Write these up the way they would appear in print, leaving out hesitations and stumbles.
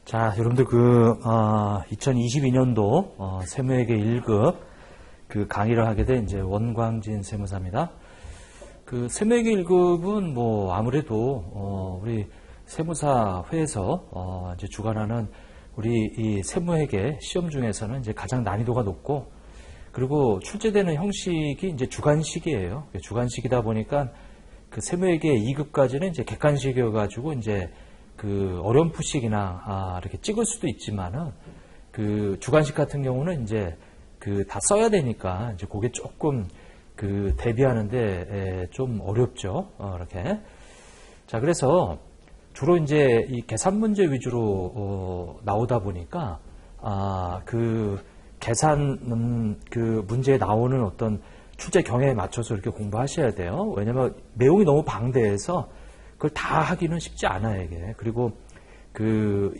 자, 여러분들 2022년도 세무회계 1급 강의를 하게 된 이제 원광진 세무사입니다. 세무회계 1급은 아무래도 우리 세무사회에서 이제 주관하는 우리 이 세무회계 시험 중에서는 이제 가장 난이도가 높고, 그리고 출제되는 형식이 이제 주관식이에요. 주관식이다 보니까 세무회계 2급까지는 이제 객관식이어가지고 이제 어렴풋식이나 이렇게 찍을 수도 있지만은 주관식 같은 경우는 이제 다 써야 되니까 이제 그게 조금 대비하는데 좀 어렵죠. 이렇게. 자, 그래서 주로 이제 이 계산 문제 위주로 나오다 보니까 계산 문제에 나오는 어떤 출제 경향에 맞춰서 이렇게 공부하셔야 돼요. 왜냐면 내용이 너무 방대해서 그걸 다 하기는 쉽지 않아요, 이게. 그리고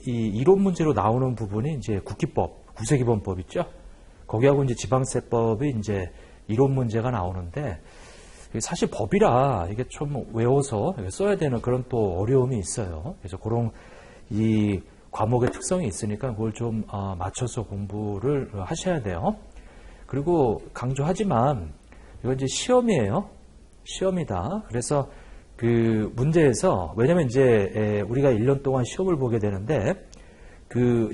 이 이론 문제로 나오는 부분이 이제 국기법, 구세기본법 있죠? 거기하고 이제 지방세법이 이제 이론 문제가 나오는데, 사실 법이라 이게 좀 외워서 써야 되는 그런 또 어려움이 있어요. 그래서 그런 이 과목의 특성이 있으니까 그걸 좀 맞춰서 공부를 하셔야 돼요. 그리고 강조하지만 이건 이제 시험이에요. 시험이다. 그래서 문제에서, 왜냐면 이제 우리가 1년 동안 시험을 보게 되는데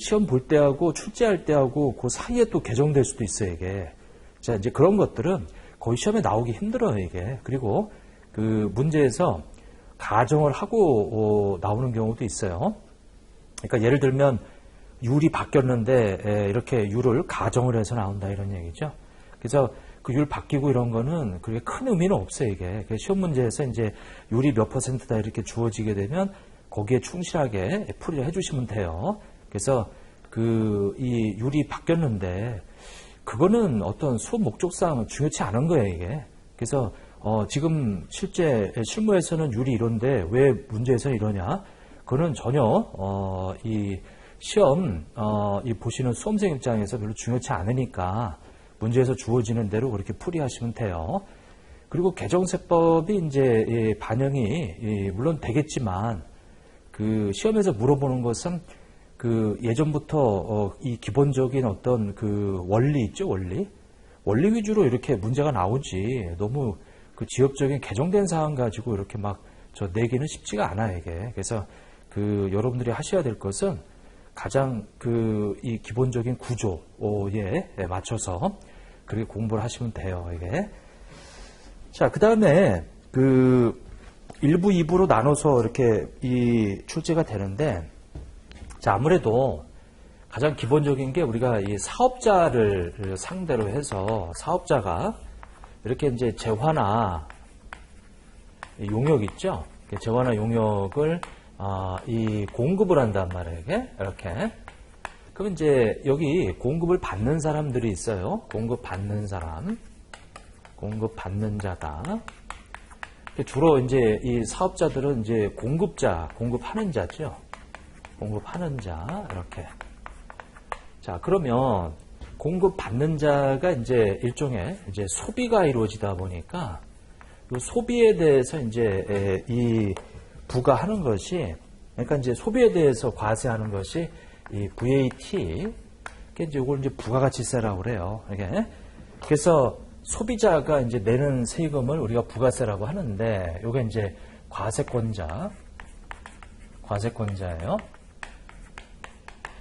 시험 볼 때하고 출제할 때하고 그 사이에 또 개정될 수도 있어요, 이게. 자, 이제 그런 것들은 거의 시험에 나오기 힘들어요, 이게. 그리고 문제에서 가정을 하고 나오는 경우도 있어요. 그러니까 예를 들면 율이 바뀌었는데 이렇게 율을 가정을 해서 나온다, 이런 얘기죠. 그래서 율 바뀌고 이런 거는 그렇게 큰 의미는 없어요, 이게. 시험 문제에서 이제 율이 몇 %다 이렇게 주어지게 되면 거기에 충실하게 풀이를 해주시면 돼요. 그래서 이 율이 바뀌었는데 그거는 어떤 수업 목적상 중요치 않은 거예요, 이게. 그래서 지금 실제 실무에서는 율이 이런데 왜 문제에서 이러냐? 그거는 전혀 이 시험 이 보시는 수험생 입장에서 별로 중요치 않으니까 문제에서 주어지는 대로 그렇게 풀이하시면 돼요. 그리고 개정세법이 이제 반영이 물론 되겠지만 시험에서 물어보는 것은 예전부터 이 기본적인 어떤 원리 있죠, 원리 위주로 이렇게 문제가 나오지, 너무 지엽적인 개정된 사항 가지고 이렇게 막 내기는 쉽지가 않아요, 이게. 그래서 여러분들이 하셔야 될 것은 가장 이 기본적인 구조에 맞춰서 그렇게 공부를 하시면 돼요, 이게. 자, 그 다음에 1부, 2부로 나눠서 이렇게 이 출제가 되는데, 자, 아무래도 가장 기본적인 게 우리가 이 사업자를 상대로 해서 사업자가 이렇게 이제 재화나 용역 있죠? 재화나 용역을 이 공급을 한단 말이에요, 이게. 이렇게. 그럼 이제 여기 공급을 받는 사람들이 있어요. 공급 받는 사람. 공급 받는 자다. 주로 이제 이 사업자들은 이제 공급자, 공급하는 자죠. 공급하는 자, 이렇게. 자, 그러면 공급받는 자가 이제 일종의 이제 소비가 이루어지다 보니까 이 소비에 대해서 이제 이 부과하는 것이, 그러니까 이제 소비에 대해서 과세하는 것이 이 VAT, 이제 이걸 이제 부가가치세라고 그래요. 이게. 그래서 소비자가 이제 내는 세금을 우리가 부가세라고 하는데, 이게 이제 과세권자예요.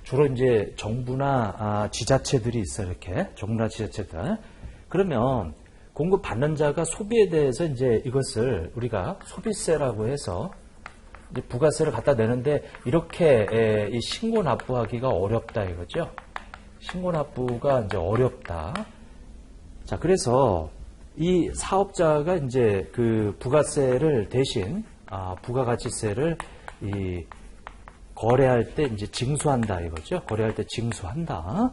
주로 이제 정부나 지자체들이 있어요, 이렇게. 정부나 지자체들. 그러면 공급받는 자가 소비에 대해서 이제 이것을 우리가 소비세라고 해서 이제 부가세를 갖다 내는데, 이렇게 이 신고 납부하기가 어렵다, 이거죠. 신고 납부가 이제 어렵다. 자, 그래서 이 사업자가 이제 부가세를 대신 부가가치세를 이 거래할 때 이제 징수한다, 이거죠. 거래할 때 징수한다.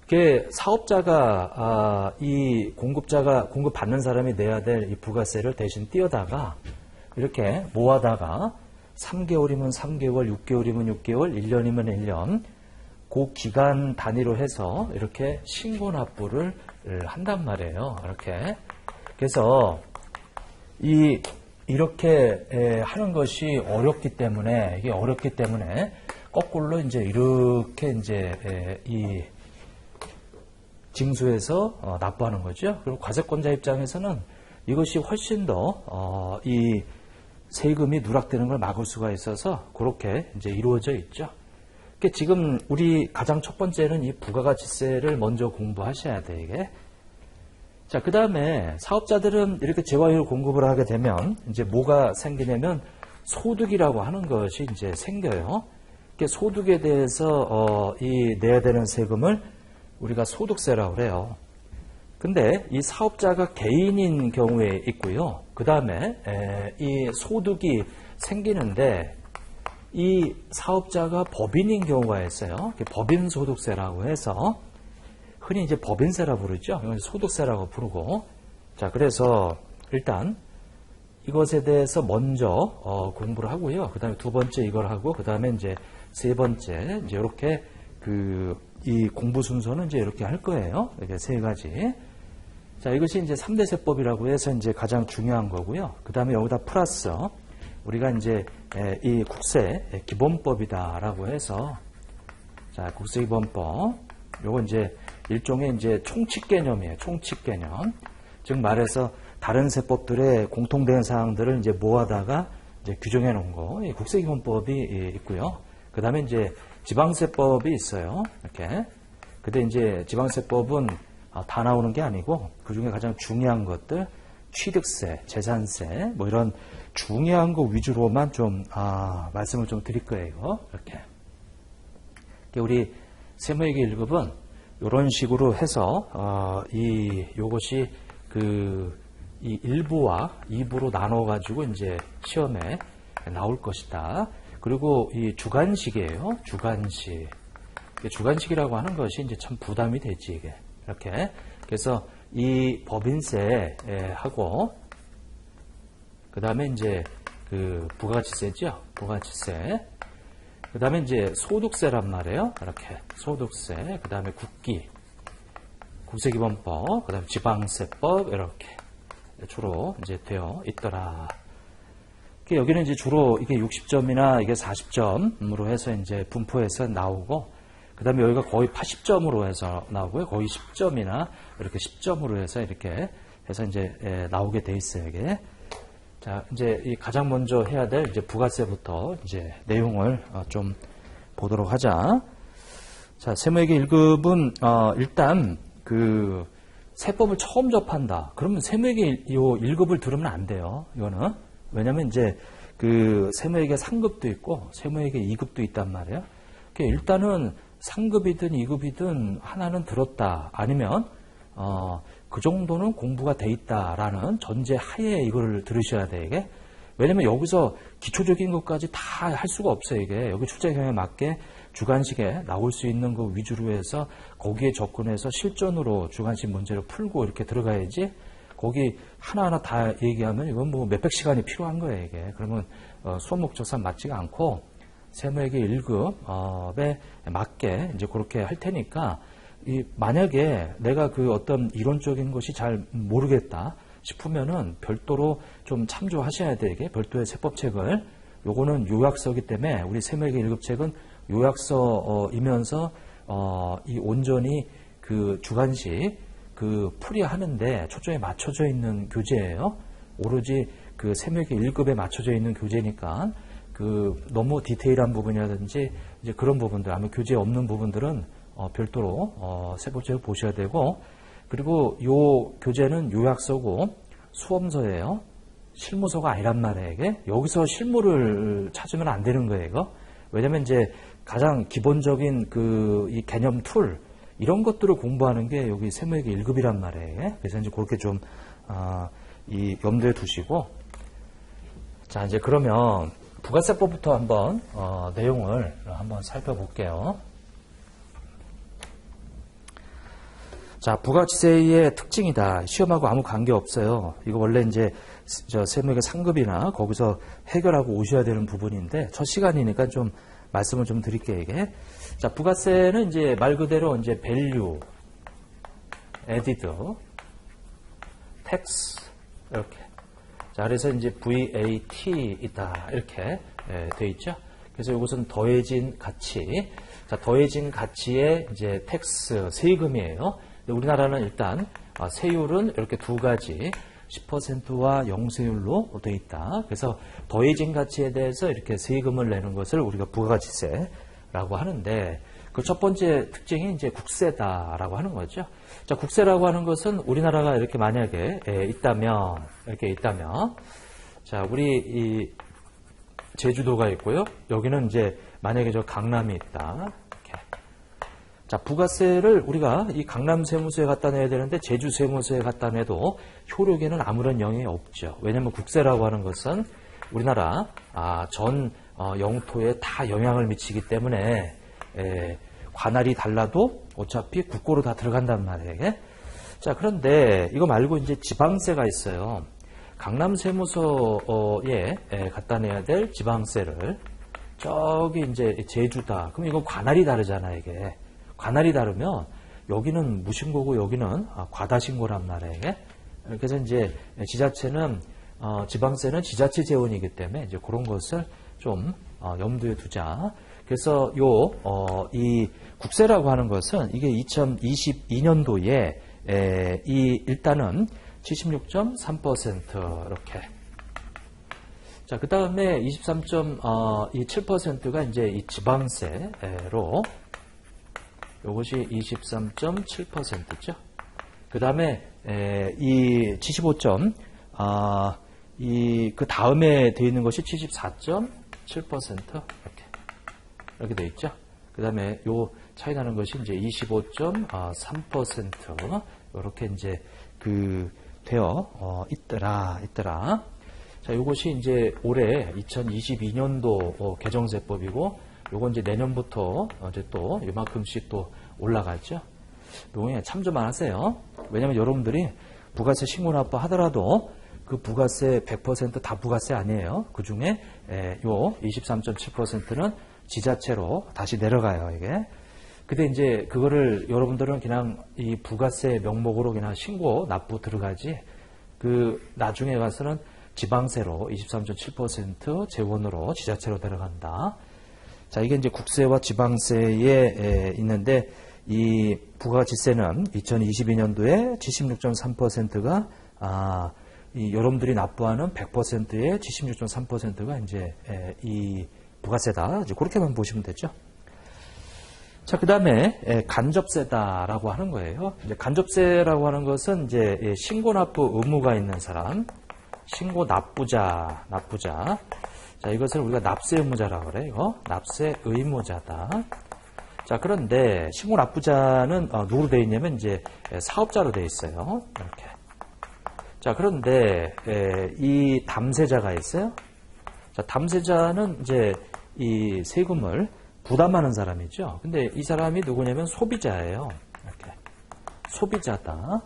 그게 사업자가 이 공급자가 공급받는 사람이 내야 될 이 부가세를 대신 띄어다가 이렇게 모아다가 3개월이면 3개월, 6개월이면 6개월, 1년이면 1년 그 기간 단위로 해서 이렇게 신고 납부를 한단 말이에요. 이렇게. 그래서 이렇게 하는 것이 어렵기 때문에, 이게 어렵기 때문에 거꾸로 이제 이렇게 이제 이 징수해서 납부하는 거죠. 그리고 과세권자 입장에서는 이것이 훨씬 더 이 세금이 누락되는 걸 막을 수가 있어서 그렇게 이제 이루어져 있죠. 그러니까 지금 우리 가장 첫 번째는 이 부가가치세를 먼저 공부하셔야 돼, 이게. 자, 그 다음에 사업자들은 이렇게 재화율 공급을 하게 되면 이제 뭐가 생기냐면 소득이라고 하는 것이 이제 생겨요. 그러니까 소득에 대해서 이 내야 되는 세금을 우리가 소득세라고 그래요. 근데 이 사업자가 개인인 경우에 있고요. 그 다음에 이 소득이 생기는데 이 사업자가 법인인 경우가 있어요. 법인소득세라고 해서 흔히 이제 법인세라고 부르죠. 이건 소득세라고 부르고. 자, 그래서 일단 이것에 대해서 먼저 공부를 하고요. 그 다음에 두 번째 이걸 하고, 그 다음에 이제 세 번째 이제 이렇게 이 공부 순서는 이제 이렇게 할 거예요. 이렇게 세 가지. 자, 이것이 이제 3대 세법이라고 해서 이제 가장 중요한 거고요. 그 다음에 여기다 플러스 우리가 이제 이 국세 기본법이다라고 해서, 자, 국세 기본법. 요거 이제 일종의 이제 총칙 개념이에요. 총칙 개념. 즉 말해서 다른 세법들의 공통된 사항들을 이제 모아다가 이제 규정해 놓은 거. 이 국세 기본법이 있고요. 그 다음에 이제 지방세법이 있어요. 이렇게. 근데 이제 지방세법은 다 나오는 게 아니고 그 중에 가장 중요한 것들, 취득세, 재산세, 뭐 이런 중요한 거 위주로만 좀 말씀을 좀 드릴 거예요. 이렇게. 우리 세무회계 1급은 이런 식으로 해서 요것이 이 1부와 2부로 나눠 가지고 이제 시험에 나올 것이다. 그리고 이 주관식이에요. 주관식. 주관식이라고 하는 것이 이제 참 부담이 되지, 이게. 이렇게. 그래서 이 법인세하고, 그 다음에 이제 부가가치세죠. 부가가치세. 그 다음에 이제 소득세란 말이에요. 이렇게. 소득세. 그 다음에 국세기본법. 그 다음에 지방세법. 이렇게. 주로 이제 되어 있더라. 여기는 이제 주로 이게 60점이나 이게 40점으로 해서 이제 분포해서 나오고, 그 다음에 여기가 거의 80점으로 해서 나오고요. 거의 10점이나 이렇게 10점으로 해서 이렇게 해서 이제 나오게 돼 있어요, 이게. 자, 이제 이 가장 먼저 해야 될 이제 부가세부터 이제 내용을 좀 보도록 하자. 자, 세무회계 1급은 일단 세법을 처음 접한다. 그러면 세무회계 1급을 들으면 안 돼요. 이거는. 왜냐면 이제 세무회계 3급도 있고 세무회계 2급도 있단 말이에요. 일단은 3급이든 2급이든 하나는 들었다. 아니면 그 정도는 공부가 돼 있다라는 전제 하에 이걸 들으셔야 돼, 이게. 왜냐면 여기서 기초적인 것까지 다 할 수가 없어요, 이게. 여기 출제 경향에 맞게 주관식에 나올 수 있는 거 위주로 해서 거기에 접근해서 실전으로 주관식 문제를 풀고 이렇게 들어가야지. 거기 하나하나 다 얘기하면 이건 뭐 몇백 시간이 필요한 거예요, 이게. 그러면 수업 목적상 맞지가 않고 세무회계 1급에 맞게 이제 그렇게 할 테니까 만약에 내가 어떤 이론적인 것이 잘 모르겠다 싶으면은 별도로 좀 참조하셔야 되게 별도의 세법책을. 요거는 요약서이기 때문에 우리 세무회계 1급 책은 요약서이면서 이 온전히 주관식 풀이하는데 초점에 맞춰져 있는 교재예요. 오로지 세무회계 1급에 맞춰져 있는 교재니까 너무 디테일한 부분이라든지 이제 그런 부분들, 아마 교재에 없는 부분들은 별도로 세법책을 보셔야 되고, 그리고 요 교재는 요약서고 수험서예요. 실무서가 아니란 말이에요, 이게. 여기서 실무를 찾으면 안 되는 거예요, 이거. 왜냐면 이제 가장 기본적인 이 개념 툴, 이런 것들을 공부하는 게 여기 세무회계 1급이란 말이에요. 그래서 이제 그렇게 좀 염두에 두시고. 자, 이제 그러면 부가세법부터 한번 내용을 한번 살펴볼게요. 자, 부가가치세의 특징이다. 시험하고 아무 관계 없어요. 이거 원래 이제 세무회계 3급이나 거기서 해결하고 오셔야 되는 부분인데 첫 시간이니까 좀 말씀을 좀 드릴게요, 이게. 자, 부가세는 이제 말 그대로 이제 value, added, tax 이렇게. 자, 그래서 이제 VAT 있다 이렇게 돼 있죠. 그래서 이것은 더해진 가치. 자, 더해진 가치의 이제 텍스, 세금이에요. 우리나라는 일단 세율은 이렇게 두 가지, 10%와 0세율로 되어 있다. 그래서 더해진 가치에 대해서 이렇게 세금을 내는 것을 우리가 부가가치세라고 하는데, 그 첫 번째 특징이 이제 국세다라고 하는 거죠. 자, 국세라고 하는 것은 우리나라가 이렇게 만약에 이렇게 있다면, 자, 우리 이 제주도가 있고요. 여기는 이제 만약에 저 강남이 있다. 이렇게. 자, 부가세를 우리가 이 강남 세무서에 갖다 내야 되는데 제주 세무서에 갖다 내도 효력에는 아무런 영향이 없죠. 왜냐하면 국세라고 하는 것은 우리나라 전 영토에 다 영향을 미치기 때문에 관할이 달라도 어차피 국고로 다 들어간단 말이에요. 자, 그런데 이거 말고 이제 지방세가 있어요. 강남 세무서에 갖다 내야 될 지방세를 저기 이제 제주다. 그럼 이거 관할이 다르잖아, 이게. 관할이 다르면 여기는 무신고고 여기는 과다신고란 말이에요. 그래서 이제 지자체는 지방세는 지자체 재원이기 때문에 이제 그런 것을 좀 염두에 두자. 그래서 이 국세라고 하는 것은 이게 2022년도에 일단은 76.3% 이렇게. 자, 그 다음에 23.7%가 이제 이 지방세로 요것이 23.7%죠. 그 다음에 이 75점 그 다음에 되어 있는 것이 74.7% 이렇게 되어 있죠. 그 다음에 요 차이 나는 것이 이제 25.3% 이렇게 이제 되어 있더라. 자, 요것이 이제 올해 2022년도 개정세법이고, 요건 이제 내년부터 이제 또 이만큼씩 또 올라가죠. 요게 참조만 하세요. 왜냐면 여러분들이 부가세 신고 납부 하더라도 그 부가세 100% 다 부가세 아니에요. 그 중에 요 23.7%는 지자체로 다시 내려가요, 이게. 근데 이제 그거를 여러분들은 그냥 이 부가세 명목으로 그냥 신고 납부 들어가지, 나중에 가서는 지방세로 23.7% 재원으로 지자체로 들어간다. 자, 이게 이제 국세와 지방세에 있는데, 이 부가가치세는 2022년도에 76.3%가 여러분들이 납부하는 100%의 76.3%가 이제 이 부가세다. 이제 그렇게만 보시면 되죠. 자, 그 다음에 간접세다라고 하는 거예요. 이제 간접세라고 하는 것은 이제 신고 납부 의무가 있는 사람, 신고 납부자. 자, 이것을 우리가 납세 의무자라고 그래요. 이거 납세 의무자다. 자, 그런데 신고 납부자는 누구로 되어 있냐면 이제 사업자로 되어 있어요. 이렇게. 자, 그런데 이 담세자가 있어요. 자, 담세자는 이제 이 세금을 부담하는 사람이죠. 근데 이 사람이 누구냐면 소비자예요. 이렇게. 소비자다.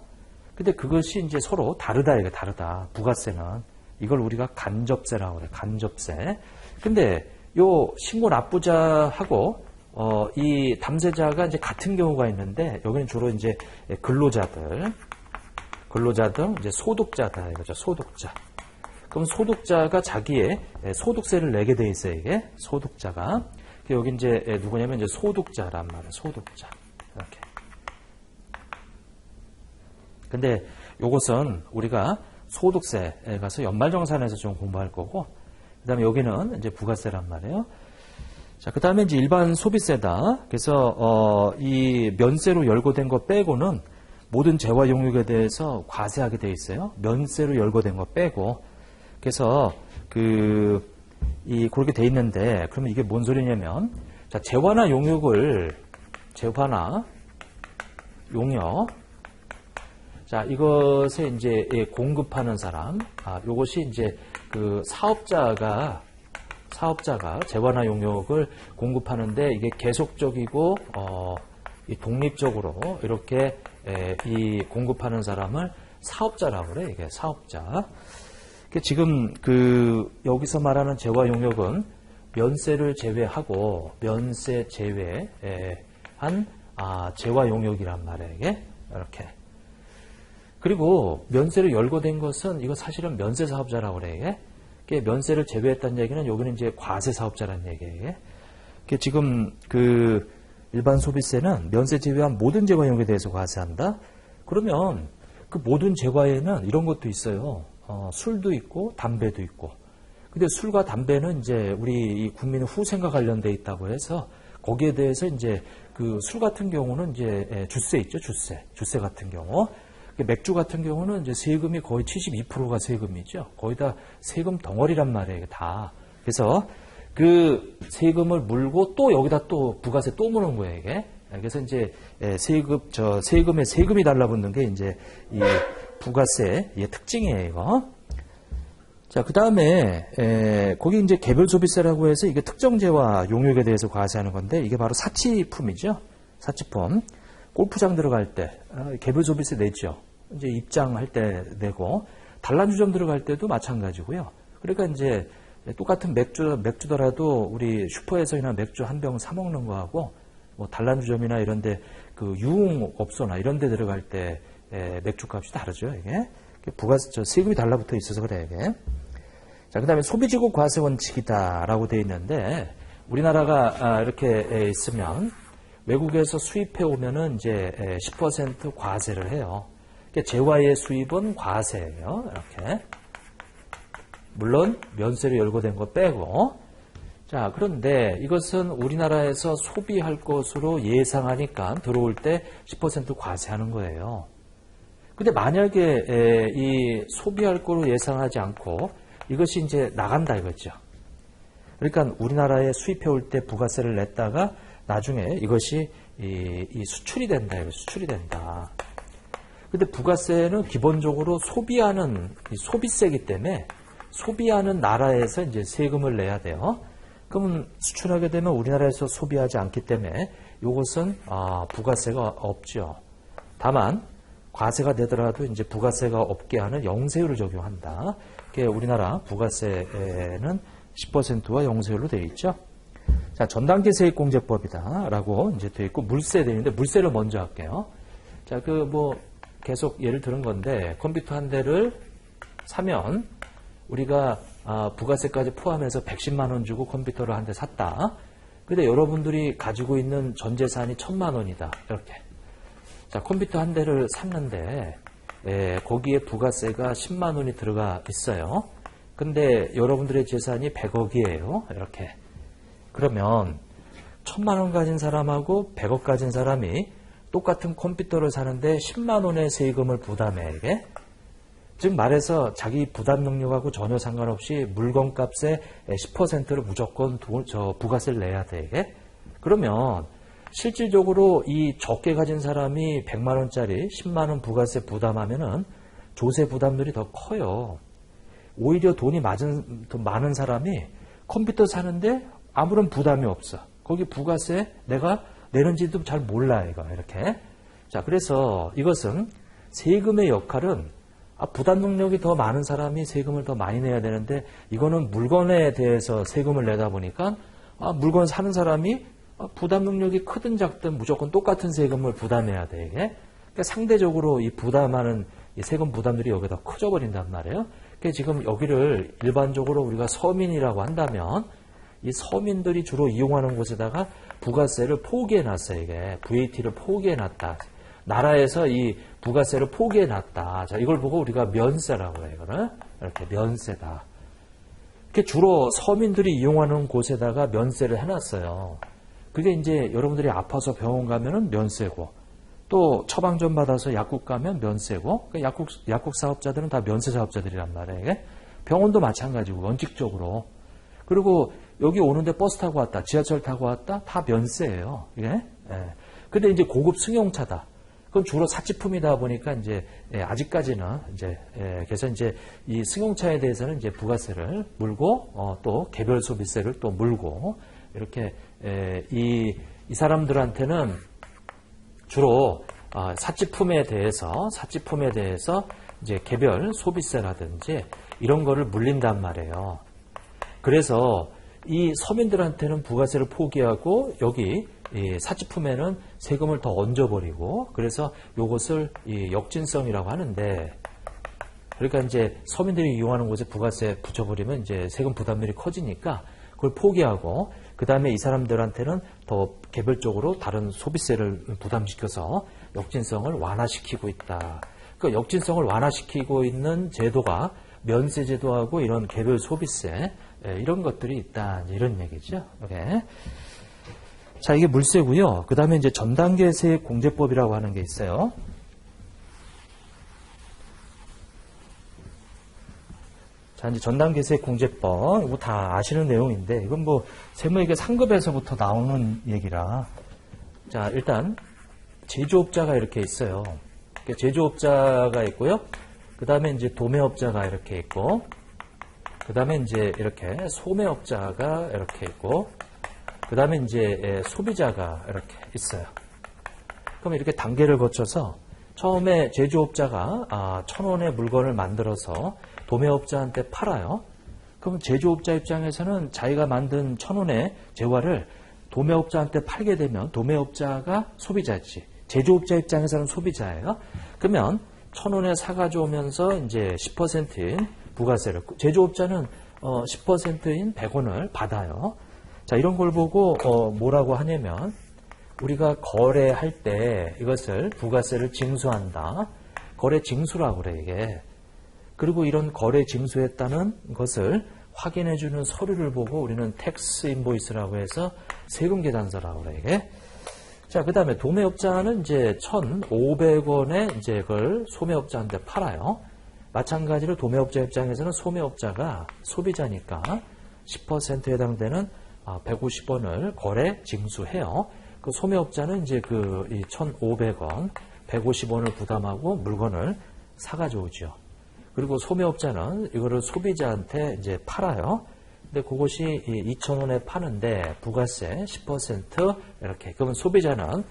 근데 그것이 이제 서로 다르다, 이게 다르다. 부가세는. 이걸 우리가 간접세라고 그래. 간접세. 근데 요 신고 납부자하고 이 담세자가 이제 같은 경우가 있는데, 여기는 주로 이제 근로자들 이제 소득자다 이거죠. 소득자. 그럼 소득자가 자기의 소득세를 내게 돼 있어요, 이게. 소득자가. 여기 이제 누구냐면 이제 소득자란 말이에요. 소득자. 이렇게. 근데 요것은 우리가 소득세에 가서 연말정산에서 좀 공부할 거고, 그 다음에 여기는 이제 부가세란 말이에요. 자, 그 다음에 이제 일반 소비세다. 그래서 이 면세로 열거된 거 빼고는 모든 재화 용역에 대해서 과세하게 돼 있어요. 면세로 열거된 거 빼고. 그래서 그렇게 돼 있는데, 그러면 이게 뭔 소리냐면, 자, 재화나 용역. 자, 이것에 이제 공급하는 사람, 요것이 이제 그 사업자가 재화나 용역을 공급하는데, 이게 계속적이고 이 독립적으로 이렇게 이 공급하는 사람을 사업자라고 그래. 이게 사업자. 지금 여기서 말하는 재화 용역은 면세를 제외하고 면세 제외한 재화 용역이란 말이에요. 이게 이렇게. 그리고 면세로 열거된 것은 이거 사실은 면세 사업자라고 그래. 이게. 면세를 제외했다는 얘기는 여기는 이제 과세 사업자라는 얘기예요. 지금 그 일반 소비세는 면세 제외한 모든 재과 영역에 대해서 과세한다. 그러면 그 모든 재과에는 이런 것도 있어요. 술도 있고 담배도 있고. 근데 술과 담배는 이제 우리 국민의 후생과 관련돼 있다고 해서 거기에 대해서 이제 그 술 같은 경우는 이제 주세 있죠, 주세 같은 경우. 맥주 같은 경우는 이제 세금이 거의 72%가 세금이죠. 거의 다 세금 덩어리란 말이에요, 이게 다. 그래서 그 세금을 물고 또 여기다 또 부가세 또 무는 거예요, 이게. 그래서 이제 세금에 세금이 달라붙는 게 이제 이 부가세의 특징이에요, 이거. 자, 그 다음에, 거기 이제 개별 소비세라고 해서 이게 특정재와 용역에 대해서 과세하는 건데, 이게 바로 사치품이죠. 사치품. 골프장 들어갈 때, 개별 소비세 내죠. 이제 입장할 때 내고, 단란주점 들어갈 때도 마찬가지고요. 그러니까 이제 똑같은 맥주더라도 우리 슈퍼에서나 맥주 한 병 사먹는 거하고, 뭐 단란주점이나 이런데 그 유흥업소나 이런데 들어갈 때 맥주값이 다르죠, 이게. 부가세, 세금이 달라붙어 있어서 그래, 이게. 자, 그 다음에 소비지국 과세 원칙이다라고 되어 있는데, 우리나라가 이렇게 있으면 외국에서 수입해 오면은 이제 10% 과세를 해요. 재화의 수입은 과세예요. 이렇게. 물론 면세를 열거된 거 빼고. 자, 그런데 이것은 우리나라에서 소비할 것으로 예상하니까 들어올 때 10% 과세하는 거예요. 근데 만약에 이 소비할 거로 예상하지 않고 이것이 이제 나간다 이거죠. 그러니까 우리나라에 수입해 올 때 부가세를 냈다가 나중에 이것이 이 수출이 된다. 이거 수출이 된다. 근데 부가세는 기본적으로 소비하는 소비세이기 때문에 소비하는 나라에서 이제 세금을 내야 돼요. 그러면 수출하게 되면 우리나라에서 소비하지 않기 때문에 이것은 부가세가 없죠. 다만 과세가 되더라도 이제 부가세가 없게 하는 영세율을 적용한다. 우리나라 부가세는 10%와 영세율로 되어 있죠. 자, 전단계 세액공제법이다라고 이제 되어 있고 물세 되어 있는데 물세를 먼저 할게요. 자, 계속 예를 들은 건데 컴퓨터 한 대를 사면 우리가 부가세까지 포함해서 110만 원 주고 컴퓨터를 한 대 샀다. 근데 여러분들이 가지고 있는 전 재산이 1000만 원이다. 이렇게. 자, 컴퓨터 한 대를 샀는데 거기에 부가세가 10만 원이 들어가 있어요. 근데 여러분들의 재산이 100억이에요. 이렇게. 그러면 1000만 원 가진 사람하고 100억 가진 사람이 똑같은 컴퓨터를 사는데 10만 원의 세금을 부담해. 이게. 즉 말해서 자기 부담 능력하고 전혀 상관없이 물건값의 10%를 무조건 부가세를 내야 돼. 이게. 그러면 실질적으로 이 적게 가진 사람이 100만 원짜리 10만 원 부가세 부담하면은 조세 부담률이 더 커요. 오히려 돈이 더 많은 사람이 컴퓨터 사는데 아무런 부담이 없어. 거기 부가세 내가 내는지도 잘 몰라, 이거. 이렇게. 자, 그래서 이것은 세금의 역할은 부담 능력이 더 많은 사람이 세금을 더 많이 내야 되는데 이거는 물건에 대해서 세금을 내다 보니까 물건 사는 사람이 부담 능력이 크든 작든 무조건 똑같은 세금을 부담해야 돼, 이게. 그러니까 상대적으로 이 부담하는 이 세금 부담들이 여기다 커져 버린단 말이에요. 그러니까 지금 여기를 일반적으로 우리가 서민이라고 한다면 이 서민들이 주로 이용하는 곳에다가 부가세를 포기해 놨어요, 이게. VAT를 포기해 놨다. 나라에서 이 부가세를 포기해 놨다. 자, 이걸 보고 우리가 면세라고 해요, 이거는. 이렇게 면세다. 이렇게 주로 서민들이 이용하는 곳에다가 면세를 해놨어요. 그게 이제 여러분들이 아파서 병원 가면은 면세고, 또 처방전 받아서 약국 가면 면세고, 그러니까 약국 사업자들은 다 면세 사업자들이란 말이에요. 이게. 병원도 마찬가지고, 원칙적으로. 그리고 여기 오는데 버스 타고 왔다, 지하철 타고 왔다, 다 면세예요. 이게. 예. 근데 이제 고급 승용차다. 그건 주로 사치품이다 보니까 이제 아직까지는 이제 그래서 이제 이 승용차에 대해서는 이제 부가세를 물고 또 개별 소비세를 또 물고 이렇게 이 사람들한테는 주로 사치품에 대해서 이제 개별 소비세라든지 이런 거를 물린단 말이에요. 그래서 이 서민들한테는 부가세를 포기하고 여기 이 사치품에는 세금을 더 얹어버리고 그래서 이것을 이 역진성이라고 하는데 그러니까 이제 서민들이 이용하는 곳에 부가세 붙여버리면 이제 세금 부담률이 커지니까 그걸 포기하고 그 다음에 이 사람들한테는 더 개별적으로 다른 소비세를 부담시켜서 역진성을 완화시키고 있다. 그 역진성을 완화시키고 있는 제도가 면세 제도하고 이런 개별 소비세 이런 것들이 있다. 이런 얘기죠. 오케이. 자, 이게 물세고요. 그 다음에 이제 전단계 세액 공제법이라고 하는 게 있어요. 자, 이제 전단계 세액 공제법, 이거 다 아시는 내용인데, 이건 뭐, 세무회계 상급에서부터 나오는 얘기라. 자, 일단, 제조업자가 이렇게 있어요. 제조업자가 있고요. 그 다음에 이제 도매업자가 이렇게 있고, 그 다음에 이제 이렇게 소매업자가 이렇게 있고, 그 다음에 이제 소비자가 이렇게 있어요. 그럼 이렇게 단계를 거쳐서, 처음에 제조업자가 1,000원의 물건을 만들어서 도매업자한테 팔아요. 그럼 제조업자 입장에서는 자기가 만든 1,000원의 재화를 도매업자한테 팔게 되면 도매업자가 소비자지. 제조업자 입장에서는 소비자예요. 그러면 1,000원에 사가져오면서 이제 10%인 부가세를, 제조업자는 10%인 100원을 받아요. 자, 이런 걸 보고 뭐라고 하냐면 우리가 거래할 때 이것을 부가세를 징수한다. 거래 징수라고 그래 이게. 그리고 이런 거래 징수했다는 것을 확인해주는 서류를 보고 우리는 텍스 인보이스라고 해서 세금 계산서라고 그래 이게. 자, 그 다음에 도매업자는 이제 1,500원에 이제 그걸 소매업자한테 팔아요. 마찬가지로 도매업자 입장에서는 소매업자가 소비자니까 10%에 해당되는 150원을 거래 징수해요. 그 소매업자는 이제 그 1,500원, 150원을 부담하고 물건을 사가져오죠. 그리고 소매업자는 이거를 소비자한테 이제 팔아요. 근데 그것이 2,000원에 파는데 부가세 10% 이렇게. 그러면 소비자는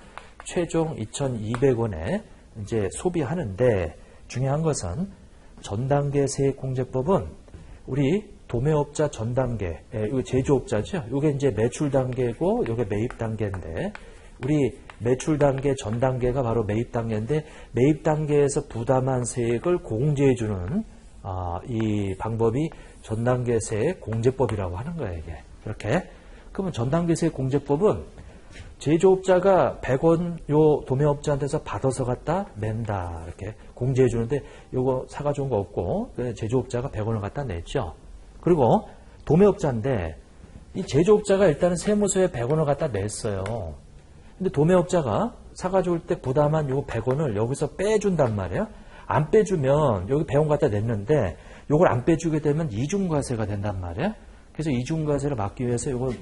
최종 2,200원에 이제 소비하는데 중요한 것은 전단계 세액공제법은 우리 도매업자 전단계, 이거 제조업자죠. 이게 이제 매출 단계고 이게 매입 단계인데 우리 매출 단계 전 단계가 바로 매입 단계인데 매입 단계에서 부담한 세액을 공제해주는 이 방법이 전단계 세액 공제법이라고 하는 거예요. 이게 이렇게. 그러면 전단계 세액 공제법은 제조업자가 100원 요 도매업자한테서 받아서 갖다 낸다 이렇게 공제해 주는데 요거 사가져온 거 없고 제조업자가 100원을 갖다 냈죠. 그리고 도매업자인데 이 제조업자가 일단은 세무서에 100원을 갖다 냈어요. 근데 도매업자가 사가져올 때 부담한 요 100원을 여기서 빼준단 말이에요. 안 빼주면 여기 100원 갖다 냈는데 요걸 안 빼주게 되면 이중과세가 된단 말이에요. 그래서 이중과세를 막기 위해서 요걸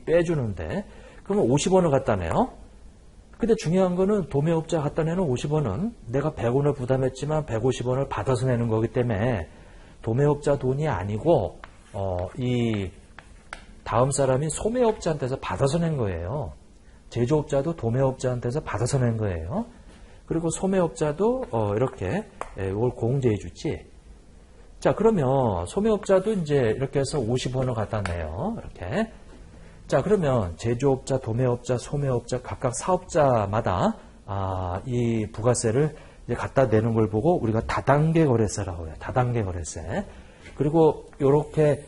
빼주는데 그러면 50원을 갖다 내요. 근데 중요한 거는 도매업자 갖다 내는 50원은 내가 100원을 부담했지만 150원을 받아서 내는 거기 때문에 도매업자 돈이 아니고 이 다음 사람인 소매업자한테서 받아서 낸 거예요. 제조업자도 도매업자한테서 받아서 낸 거예요. 그리고 소매업자도 이렇게 이걸 공제해 주지. 자, 그러면 소매업자도 이제 이렇게 해서 50원을 갖다 내요. 이렇게. 자, 그러면 제조업자, 도매업자, 소매업자 각각 사업자마다 이 부가세를 이제 갖다 내는 걸 보고 우리가 다단계 거래세라고 해요. 다단계 거래세. 그리고 이렇게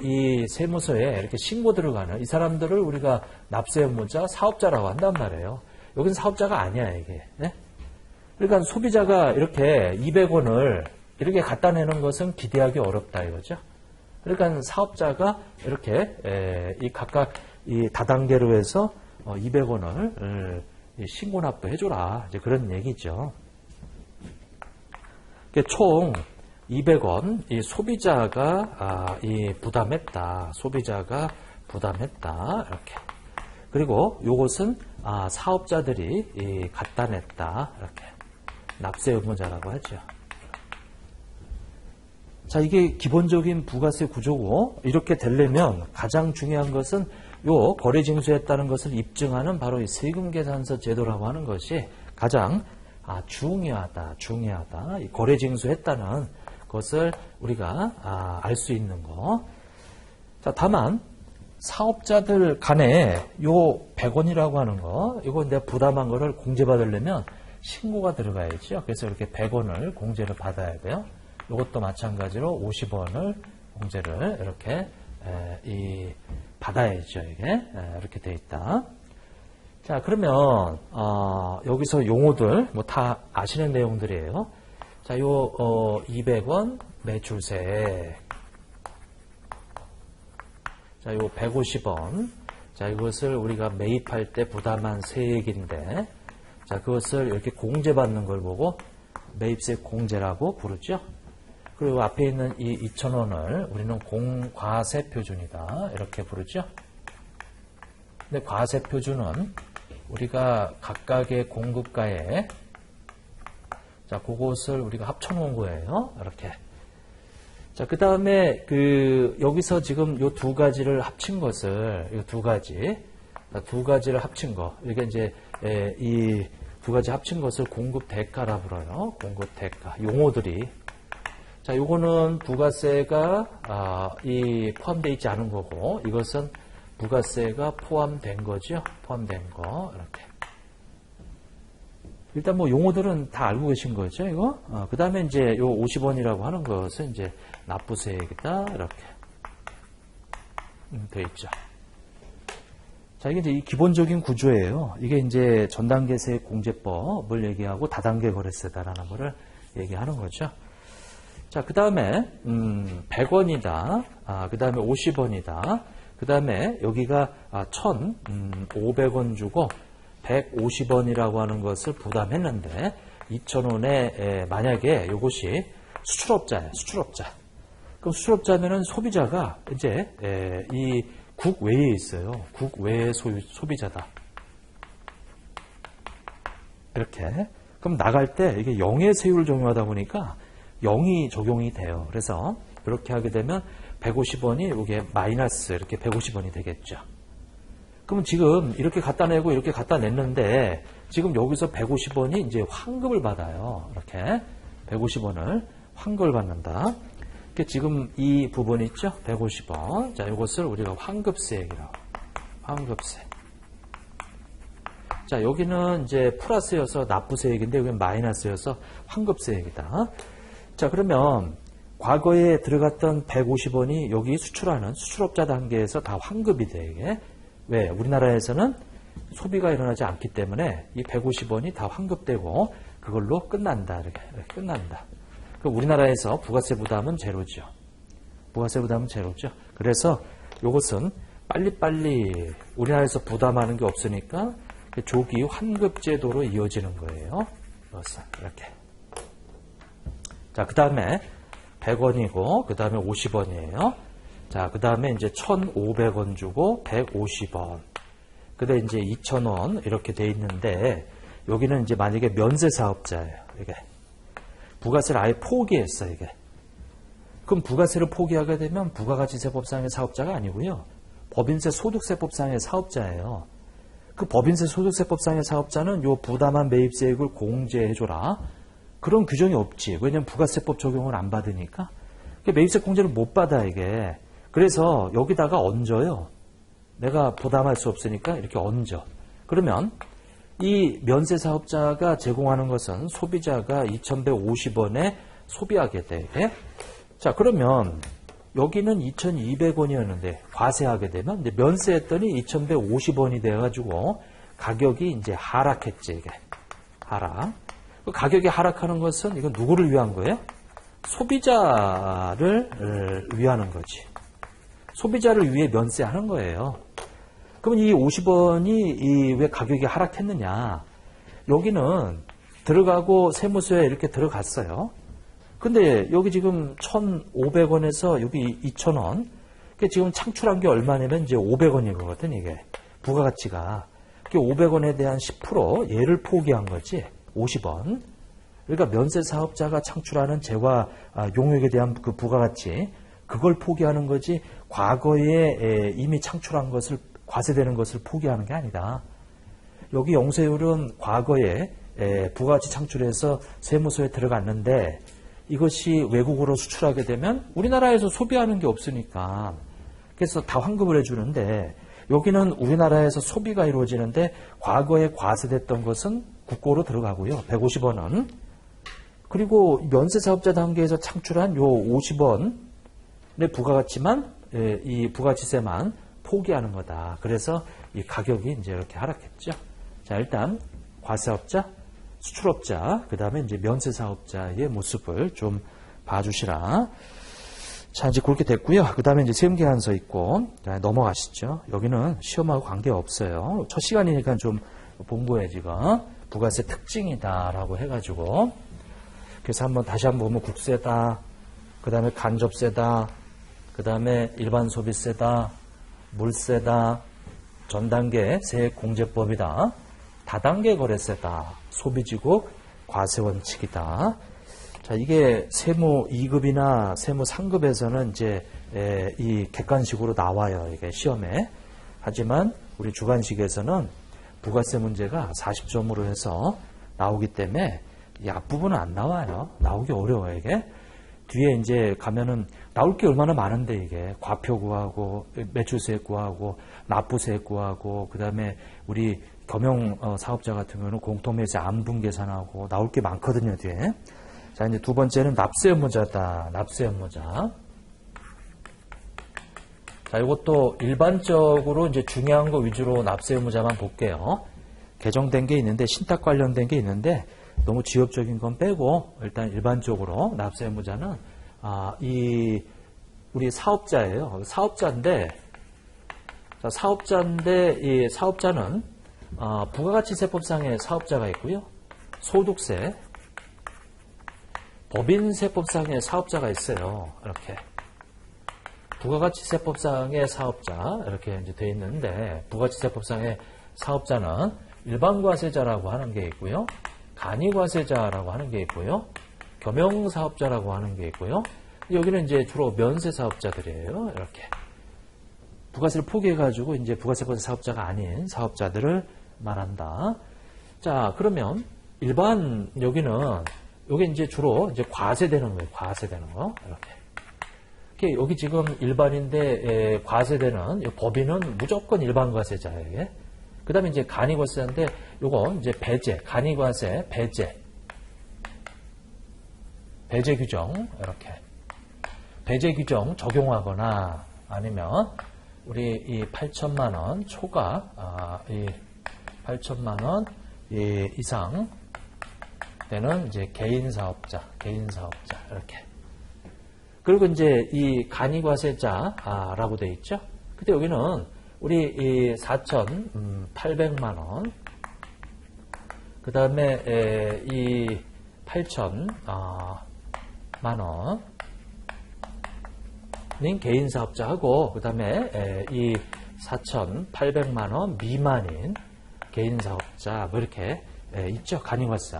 이 세무서에 이렇게 신고 들어가는 이 사람들을 우리가 납세 의무자, 사업자라고 한단 말이에요. 여기는 사업자가 아니야 이게. 네? 그러니까 소비자가 이렇게 200원을 이렇게 갖다 내는 것은 기대하기 어렵다 이거죠. 그러니까 사업자가 이렇게 이 각각 이 다단계로 해서 200원을 신고 납부해줘라 이제 그런 얘기죠. 총 200원 이 소비자가 이 부담했다. 소비자가 부담했다 이렇게. 그리고 요것은 사업자들이 갖다 냈다 이렇게. 납세 의무자라고 하죠. 자, 이게 기본적인 부가세 구조고 이렇게 되려면 가장 중요한 것은 요 거래 징수했다는 것을 입증하는 바로 이 세금 계산서 제도라고 하는 것이 가장 중요하다. 이 거래 징수했다는 것을 우리가 알 수 있는 거. 자, 다만 사업자들 간에 요 100원이라고 하는 거, 이거 내가 부담한 거를 공제받으려면 신고가 들어가야죠. 그래서 이렇게 100원을 공제를 받아야 돼요. 이것도 마찬가지로 50원을 공제를 이렇게 받아야죠. 이게 이렇게 돼 있다. 자, 그러면 여기서 용어들 뭐 다 아시는 내용들이에요. 자, 요 200원 매출세. 자, 요 150원. 자, 이것을 우리가 매입할 때 부담한 세액인데, 자, 그것을 이렇게 공제받는 걸 보고 매입세 공제라고 부르죠. 그리고 앞에 있는 이 2,000원을 우리는 공과세 표준이다. 이렇게 부르죠. 근데 과세 표준은 우리가 각각의 공급가에, 자, 그것을 우리가 합쳐놓은 거예요. 이렇게. 자, 그 다음에 여기서 지금 요 두 가지를 합친 것을, 요 두 가지를 합친 거. 이게 이제, 이 두 가지 합친 것을 공급 대가라 불러요. 공급 대가. 용어들이. 자, 요거는 부가세가, 포함되어 있지 않은 거고, 이것은 부가세가 포함된 거죠. 포함된 거. 이렇게. 일단 뭐 용어들은 다 알고 계신 거죠, 이거? 그 다음에 이제 요 50원이라고 하는 것은 이제 납부세액이다. 이렇게. 돼 있죠. 자, 이게 이제 이 기본적인 구조예요. 이게 이제 전단계 세액 공제법을 얘기하고 다단계 거래세다라는 거를 얘기하는 거죠. 자, 그 다음에, 100원이다. 그 다음에 50원이다. 그 다음에 여기가 1,500원 주고 150원이라고 하는 것을 부담했는데 2,000원에 만약에 이것이 수출업자예요. 수출업자. 그럼 수출업자면은 소비자가 이제 이 국외에 있어요. 국외의 소비자다. 이렇게. 그럼 나갈 때 이게 0의 세율을 적용하다 보니까 0이 적용이 돼요. 그래서 이렇게 하게 되면 150원이 이게 마이너스 이렇게 150원이 되겠죠. 그러면 지금 이렇게 갖다 내고 이렇게 갖다 냈는데 지금 여기서 150원이 이제 환급을 받아요. 이렇게 150원을 환급을 받는다. 지금 이 부분 있죠? 150원. 자, 이것을 우리가 환급세액이라고. 환급세. 자, 여기는 이제 플러스여서 납부세액인데 여기는 마이너스여서 환급세액이다. 자, 그러면 과거에 들어갔던 150원이 여기 수출하는 수출업자 단계에서 다 환급이 돼, 이게. 왜? 우리나라에서는 소비가 일어나지 않기 때문에 이 150원이 다 환급되고 그걸로 끝난다. 이렇게 끝난다. 우리나라에서 부가세 부담은 제로죠. 부가세 부담은 제로죠. 그래서 이것은 빨리빨리 우리나라에서 부담하는 게 없으니까 조기 환급 제도로 이어지는 거예요. 이것은 이렇게. 자, 그 다음에 100원이고 그 다음에 50원이에요. 자, 그 다음에 이제 1,500원 주고 150원. 그 다음에 이제 2,000원 이렇게 돼 있는데 여기는 이제 만약에 면세 사업자예요. 이게. 부가세를 아예 포기했어, 이게. 그럼 부가세를 포기하게 되면 부가가치세법상의 사업자가 아니고요. 법인세 소득세법상의 사업자예요. 그 법인세 소득세법상의 사업자는 요 부담한 매입세액을 공제해줘라. 그런 규정이 없지. 왜냐면 부가세법 적용을 안 받으니까. 매입세 공제를 못 받아, 이게. 그래서 여기다가 얹어요. 내가 부담할 수 없으니까 이렇게 얹어. 그러면 이 면세 사업자가 제공하는 것은 소비자가 2,150원에 소비하게 돼. 자, 그러면 여기는 2,200원이었는데 과세하게 되면 이제 면세했더니 2,150원이 돼가지고 가격이 이제 하락했지, 이게. 하락. 가격이 하락하는 것은 이건 누구를 위한 거예요? 소비자를 위하는 거지. 소비자를 위해 면세하는 거예요. 그러면 이 50원이 왜 가격이 하락했느냐? 여기는 들어가고 세무서에 이렇게 들어갔어요. 근데 여기 지금 1,500원에서 여기 2,000원. 지금 창출한 게 얼마냐면 이제 500원이거든, 이게. 부가가치가. 500원에 대한 10% 얘를 포기한 거지. 50원. 그러니까 면세 사업자가 창출하는 재화 용역에 대한 그 부가가치, 그걸 포기하는 거지 과거에 이미 창출한 것을 과세되는 것을 포기하는 게 아니다. 여기 영세율은 과거에 부가가치 창출해서 세무서에 들어갔는데 이것이 외국으로 수출하게 되면 우리나라에서 소비하는 게 없으니까 그래서 다 환급을 해주는데 여기는 우리나라에서 소비가 이루어지는데 과거에 과세됐던 것은 국고로 들어가고요. 150원은 그리고 면세사업자 단계에서 창출한 요 50원의 부가가치만, 이 부가가치세만 포기하는 거다. 그래서 이 가격이 이제 이렇게 하락했죠. 자, 일단 과세업자, 수출업자, 그 다음에 이제 면세사업자의 모습을 좀 봐주시라. 자, 이제 그렇게 됐고요. 그 다음에 이제 세금계산서 있고, 넘어가시죠. 여기는 시험하고 관계없어요. 첫 시간이니까 좀 본거예요, 지금. 부가세 특징이다라고 해가지고. 그래서 다시 한번 보면 국세다, 그 다음에 간접세다, 그 다음에 일반 소비세다, 물세다, 전단계 세액공제법이다, 다단계 거래세다, 소비지국 과세원칙이다. 자, 이게 세무 2급이나 세무 3급에서는 이제 이 객관식으로 나와요. 이게 시험에. 하지만 우리 주관식에서는 부가세 문제가 40점으로 해서 나오기 때문에 이 앞부분은 안 나와요. 나오기 어려워요, 이게. 뒤에 이제 가면은 나올 게 얼마나 많은데, 이게. 과표 구하고, 매출세액 구하고, 납부세액 구하고, 그 다음에 우리 겸용 사업자 같은 경우는 공통매세 안분 계산하고, 나올 게 많거든요, 뒤에. 자, 이제 두 번째는 납세 업무자다. 납세 업무자. 자, 이것도 일반적으로 이제 중요한 거 위주로 납세 업무자만 볼게요. 개정된 게 있는데, 신탁 관련된 게 있는데, 너무 지엽적인 건 빼고, 일단 일반적으로 납세 업무자는, 우리 사업자예요. 사업자인데, 자, 이 사업자는, 부가가치세법상의 사업자가 있고요. 소득세, 법인세법상의 사업자가 있어요. 이렇게. 부가가치세법상의 사업자, 이렇게 이제 되어 있는데, 부가가치세법상의 사업자는 일반과세자라고 하는 게 있고요. 간이과세자라고 하는 게 있고요. 겸용사업자라고 하는 게 있고요. 여기는 이제 주로 면세사업자들이에요. 이렇게. 부가세를 포기해가지고 이제 부가세법 사업자가 아닌 사업자들을 말한다. 자, 그러면 여기 이제 주로 이제 과세되는 거예요. 과세되는 거. 이렇게. 여기 지금 일반인데 과세되는 법인은 무조건 일반과세자예요. 그 다음에 이제 간이과세인데 요거 이제 배제, 간이과세, 배제 규정, 이렇게. 배제 규정 적용하거나 아니면 우리 이 8천만 원 초과, 이 8천만 원 이상 되는 이제 개인사업자, 이렇게. 그리고 이제 이 간이과세자라고 되어 있죠. 근데 여기는 우리 이 4,800만 원, 그 다음에 이 8,000만 원인 개인사업자하고, 그 다음에 이 4,800만 원 미만인 개인사업자, 뭐 이렇게 있죠. 간이과세.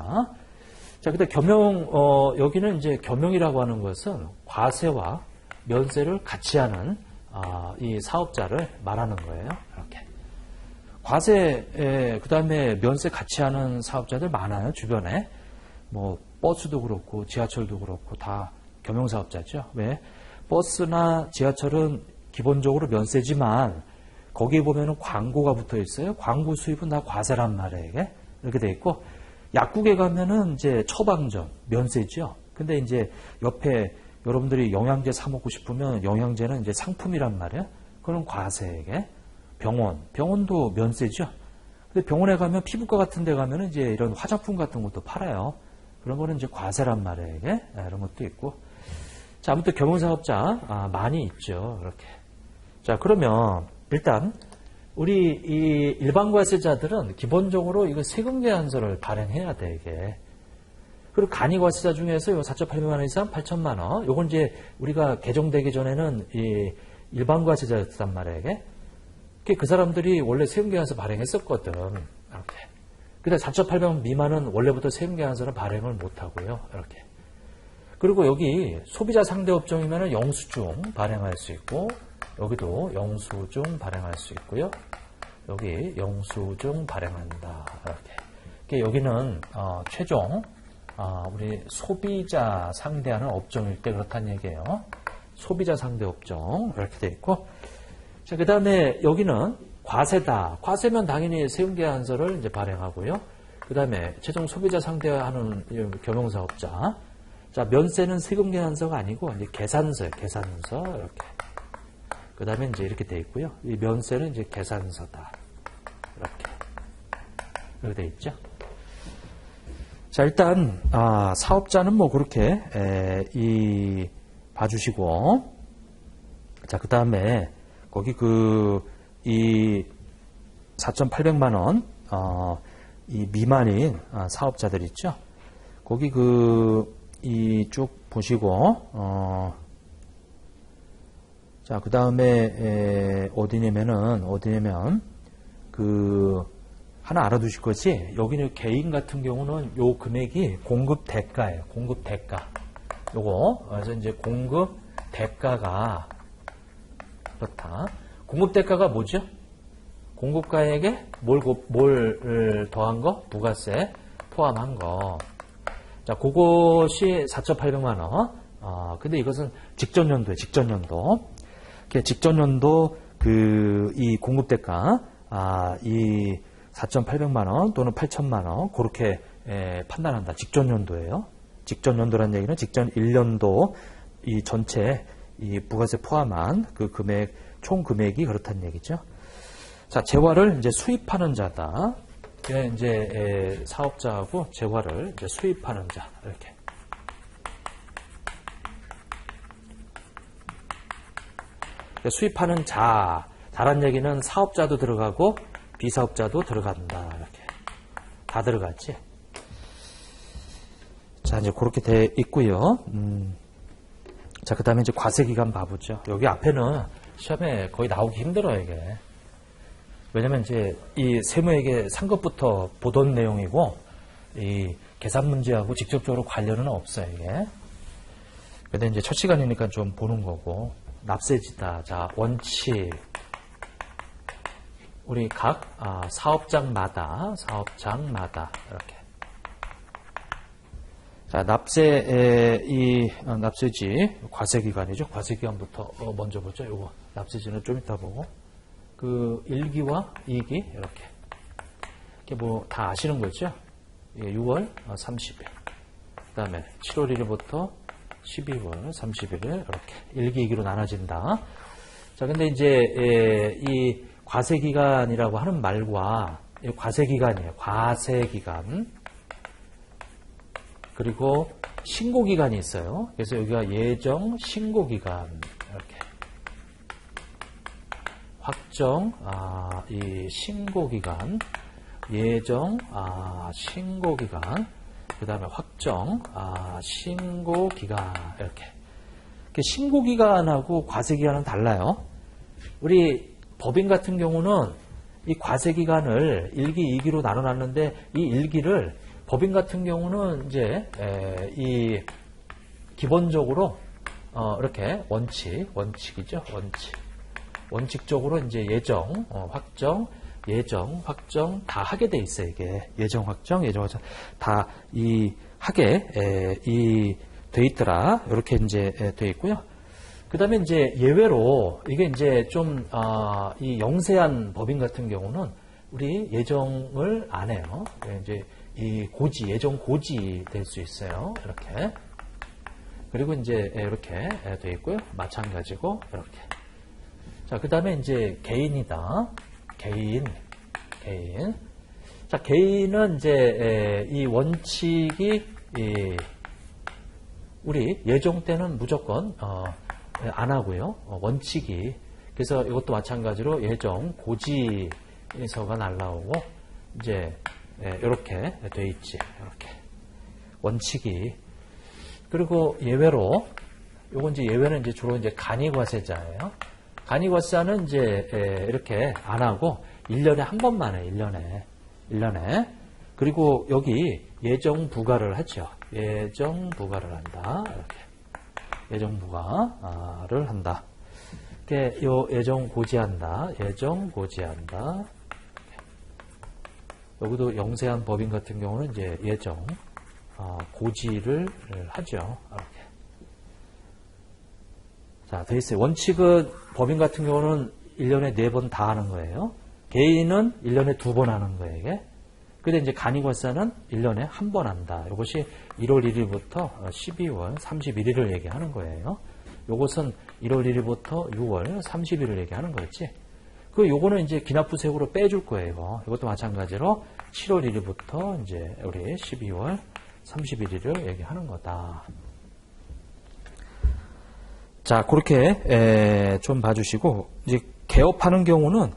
자, 근데 여기는 이제 겸용이라고 하는 것은 과세와 면세를 같이 하는 이 사업자를 말하는 거예요. 이렇게. 과세, 그 다음에 면세 같이 하는 사업자들 많아요. 주변에. 뭐, 버스도 그렇고, 지하철도 그렇고, 다 겸용사업자죠. 왜? 버스나 지하철은 기본적으로 면세지만, 거기에 보면은 광고가 붙어 있어요. 광고 수입은 다 과세란 말이에요. 이게. 이렇게 돼 있고, 약국에 가면은 이제 처방전, 면세죠. 근데 이제 옆에 여러분들이 영양제 사 먹고 싶으면 영양제는 이제 상품이란 말이에요. 그건 과세에게. 병원도 면세죠. 근데 병원에 가면 피부과 같은 데 가면은 이제 이런 화장품 같은 것도 팔아요. 그런 거는 이제 과세란 말이에요. 이게. 이런 것도 있고. 자, 아무튼 겸용사업자 많이 있죠. 이렇게. 자, 그러면 일단 우리 이 일반과세자들은 기본적으로 이거 세금계산서를 발행해야 돼, 이게. 그리고 간이과세자 중에서 요 4,800만 원 이상 8천만 원. 요건 이제 우리가 개정되기 전에는 이 일반과세자였단 말이에요, 이게. 그 사람들이 원래 세금계산서 발행했었거든. 이렇게. 근데 4,800만 미만은 원래부터 세금계산서는 발행을 못하고요. 이렇게. 그리고 여기 소비자 상대 업종이면 영수증 발행할 수 있고, 여기도 영수증 발행할 수 있고요. 여기 영수증 발행한다. 이렇게. 여기는 최종 우리 소비자 상대하는 업종일 때 그렇다는 얘기예요. 소비자 상대 업종 이렇게 돼 있고, 자, 그 다음에 여기는 과세다. 과세면 당연히 세금계산서를 이제 발행하고요. 그 그 다음에 최종 소비자 상대하는 겸용사업자. 자, 면세는 세금 계산서가 아니고 이제 계산서예요. 계산서 이렇게. 그 다음에 이제 이렇게 돼 있고요. 이 면세는 이제 계산서다. 이렇게 돼 있죠. 자, 일단 사업자는 뭐 그렇게 봐주시고, 자, 그 다음에 거기 이 4,800만 원 이 미만인 사업자들 있죠. 거기 이 쭉 보시고, 자, 그 다음에 어디냐면 하나 알아두실 것이, 여기는 개인 같은 경우는 요 금액이 공급 대가예요. 공급 대가. 요거 그래서 이제 공급 대가가 그렇다. 공급 대가가 뭐죠? 공급가액에 뭘 더한 거? 부가세 포함한 거. 자, 그것이 4,800만 원. 근데 이것은 직전연도에 직전연도. 직전연도 이 공급대가, 이 4,800만 원 또는 8,000만 원, 그렇게 판단한다. 직전연도예요. 직전연도라는 얘기는 직전 1년도 이 전체 이 부가세 포함한 그 금액, 총 금액이 그렇다는 얘기죠. 자, 재화를 이제 수입하는 자다. 이제 사업자하고 재화를 이제 수입하는 자, 이렇게. 수입하는 자란 얘기는 사업자도 들어가고 비사업자도 들어간다. 이렇게. 다 들어갔지. 자, 이제 그렇게 돼 있고요. 자, 그 다음에 이제 과세기간 봐보죠. 여기 앞에는 시험에 거의 나오기 힘들어요, 이게. 왜냐면 이제 이 세무회계 상급부터 보던 내용이고, 이 계산 문제하고 직접적으로 관련은 없어요, 이게. 근데 이제 첫 시간이니까 좀 보는 거고, 납세지다. 자, 원칙. 우리 각 사업장마다 이렇게. 자, 납세지 과세기간이죠. 과세기간부터 먼저 보죠. 요거 납세지는 좀 이따 보고, 1기와 2기 이렇게 뭐 다 아시는 거죠. 6월 30일, 그다음에 7월 1일부터 12월 31일 이렇게 1기, 2기로 나눠진다. 자, 근데 이제 이 과세기간이라고 하는 말과 과세기간이에요. 과세기간. 그리고 신고기간이 있어요. 그래서 여기가 예정 신고기간 이렇게. 확정 이 신고기간, 예정 신고기간, 그 다음에 확정 신고기간 이렇게. 신고기간하고 과세기간은 달라요. 우리 법인 같은 경우는 이 과세기간을 1기, 2기로 나눠놨는데, 이 1기를 법인 같은 경우는 이제 이 기본적으로 이렇게 원칙이죠. 원칙적으로 이제 예정, 확정, 예정, 확정 다 하게 돼 있어요. 이게 예정, 확정 다 하게 돼 있더라. 이렇게 이제 돼 있고요. 그 다음에 이제 예외로 이게 이제 좀 이 영세한 법인 같은 경우는 우리 예정을 안 해요. 이제 이 예정 고지 될 수 있어요. 이렇게. 그리고 이제 이렇게 돼 있고요. 마찬가지고 이렇게. 자, 그 다음에 이제 개인이다. 개인. 자, 개인은 이제 이 원칙이 우리 예정 때는 무조건 안 하고요. 원칙이. 그래서 이것도 마찬가지로 예정 고지서가 날라오고 이제 이렇게 돼 있지. 이렇게. 원칙이. 그리고 예외로 요건 이제 예외는 이제 주로 이제 간이과세자예요. 간이과세자는 이제 이렇게 안 하고 1년에 한 번만 해. 1년에. 그리고 여기 예정 부과를 하죠. 예정 부과를 한다. 이렇게. 예정 부과를 한다. 이렇게 요 예정 고지한다. 예정 고지한다. 여기도 영세한 법인 같은 경우는 이제 예정 고지를 하죠. 이렇게. 자, 돼 있어요. 원칙은 법인 같은 경우는 1년에 4번 다 하는 거예요. 개인은 1년에 2번 하는 거예요. 이게. 근데 이제 간이과세는 1년에 한 번 한다. 이것이 1월 1일부터 12월 31일을 얘기하는 거예요. 요것은 1월 1일부터 6월 30일을 얘기하는 거였지. 요거는 이제 기납부세액으로 빼줄 거예요. 이것도 마찬가지로 7월 1일부터 이제 우리 12월 31일을 얘기하는 거다. 자, 그렇게 좀 봐주시고, 이제 개업하는 경우는,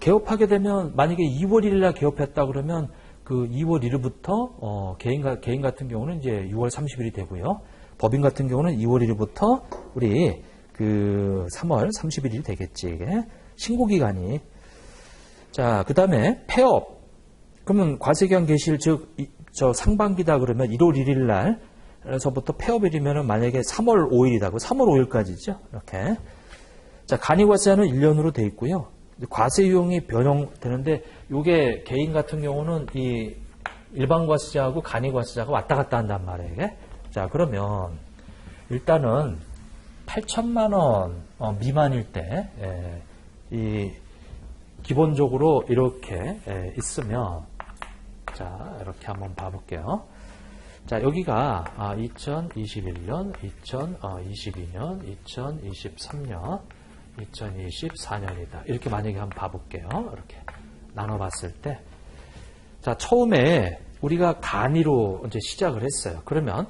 개업하게 되면, 만약에 2월 1일 날 개업했다 그러면, 그 2월 1일부터, 개인 같은 경우는 이제 6월 30일이 되고요. 법인 같은 경우는 2월 1일부터 우리 그 3월 31일이 되겠지, 이게. 신고기간이. 자, 그 다음에 폐업. 그러면 과세기한 개시일, 즉, 상반기다 그러면 1월 1일 날, 에서부터 폐업일이면은 만약에 3월 5일이다. 3월 5일까지죠. 이렇게. 자, 간이과세는 1년으로 돼 있고요. 과세 유형이 변형되는데, 요게 개인 같은 경우는 이 일반과세자하고 간이과세자가 왔다 갔다 한단 말이에요. 이게. 자, 그러면 일단은 8천만 원 미만일 때, 이 기본적으로 이렇게 있으면, 자, 이렇게 한번 봐볼게요. 자, 여기가 2021년, 2022년, 2023년, 2024년이다. 이렇게 만약에 한번 봐볼게요. 이렇게 나눠봤을 때. 자, 처음에 우리가 간이로 이제 시작을 했어요. 그러면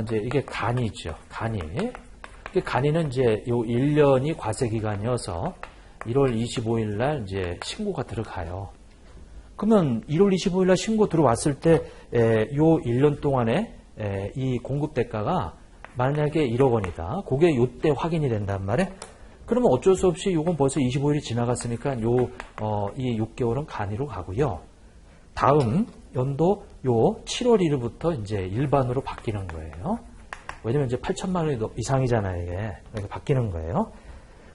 이제 이게 간이죠. 간이. 간이는 이제 요 1년이 과세기간이어서 1월 25일 날 이제 신고가 들어가요. 그러면 1월 25일 날 신고 들어왔을 때, 요 1년 동안에, 이 공급 대가가 만약에 1억 원이다. 그게 요때 확인이 된단 말이에요. 그러면 어쩔 수 없이 요건 벌써 25일이 지나갔으니까 이 6개월은 간이로 가고요. 다음 연도 요 7월 1일부터 이제 일반으로 바뀌는 거예요. 왜냐면 이제 8천만 원 이상이잖아요, 이게. 그래서 바뀌는 거예요.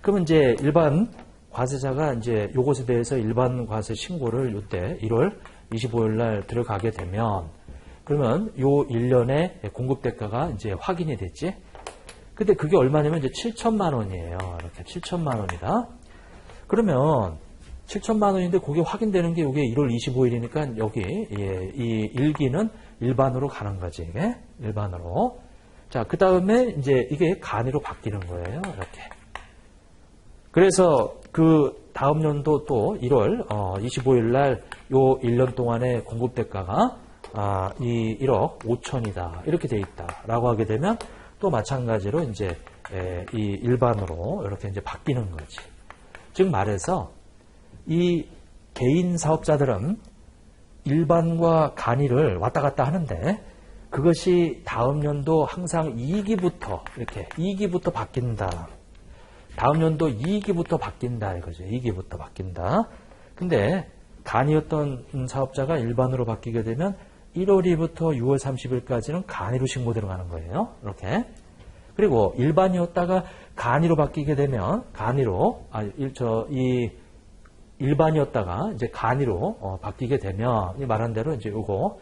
그러면 이제 일반 과세자가 이제 요것에 대해서 일반 과세 신고를 요때 1월 25일 날 들어가게 되면, 그러면 요 1년의 공급 대가가 이제 확인이 됐지. 근데 그게 얼마냐면 이제 7천만 원이에요. 이렇게 7천만 원이다. 그러면 7천만 원인데 그게 확인되는 게 이게 1월 25일이니까 여기 이 일기는 일반으로 가는 거지. 이게 일반으로. 자, 그 다음에 이제 이게 간이로 바뀌는 거예요. 이렇게. 그래서 그 다음 연도 또 1월 25일 날 요 1년 동안의 공급 대가가 이 1억 5천이다. 이렇게 돼 있다라고 하게 되면 또 마찬가지로 이제 이 일반으로 이렇게 이제 바뀌는 거지. 즉 말해서 이 개인 사업자들은 일반과 간이를 왔다 갔다 하는데 그것이 다음 연도 항상 2기부터 이렇게 2기부터 바뀐다. 다음 연도 2기부터 바뀐다 이거죠. 2기부터 바뀐다. 근데 간이었던 사업자가 일반으로 바뀌게 되면 1월 2일부터 6월 30일까지는 간이로 신고 들어가는 거예요. 이렇게. 그리고 일반이었다가 간이로 바뀌게 되면 간이로 이 일반이었다가 이제 간이로 바뀌게 되면 이 말한 대로 이제 요거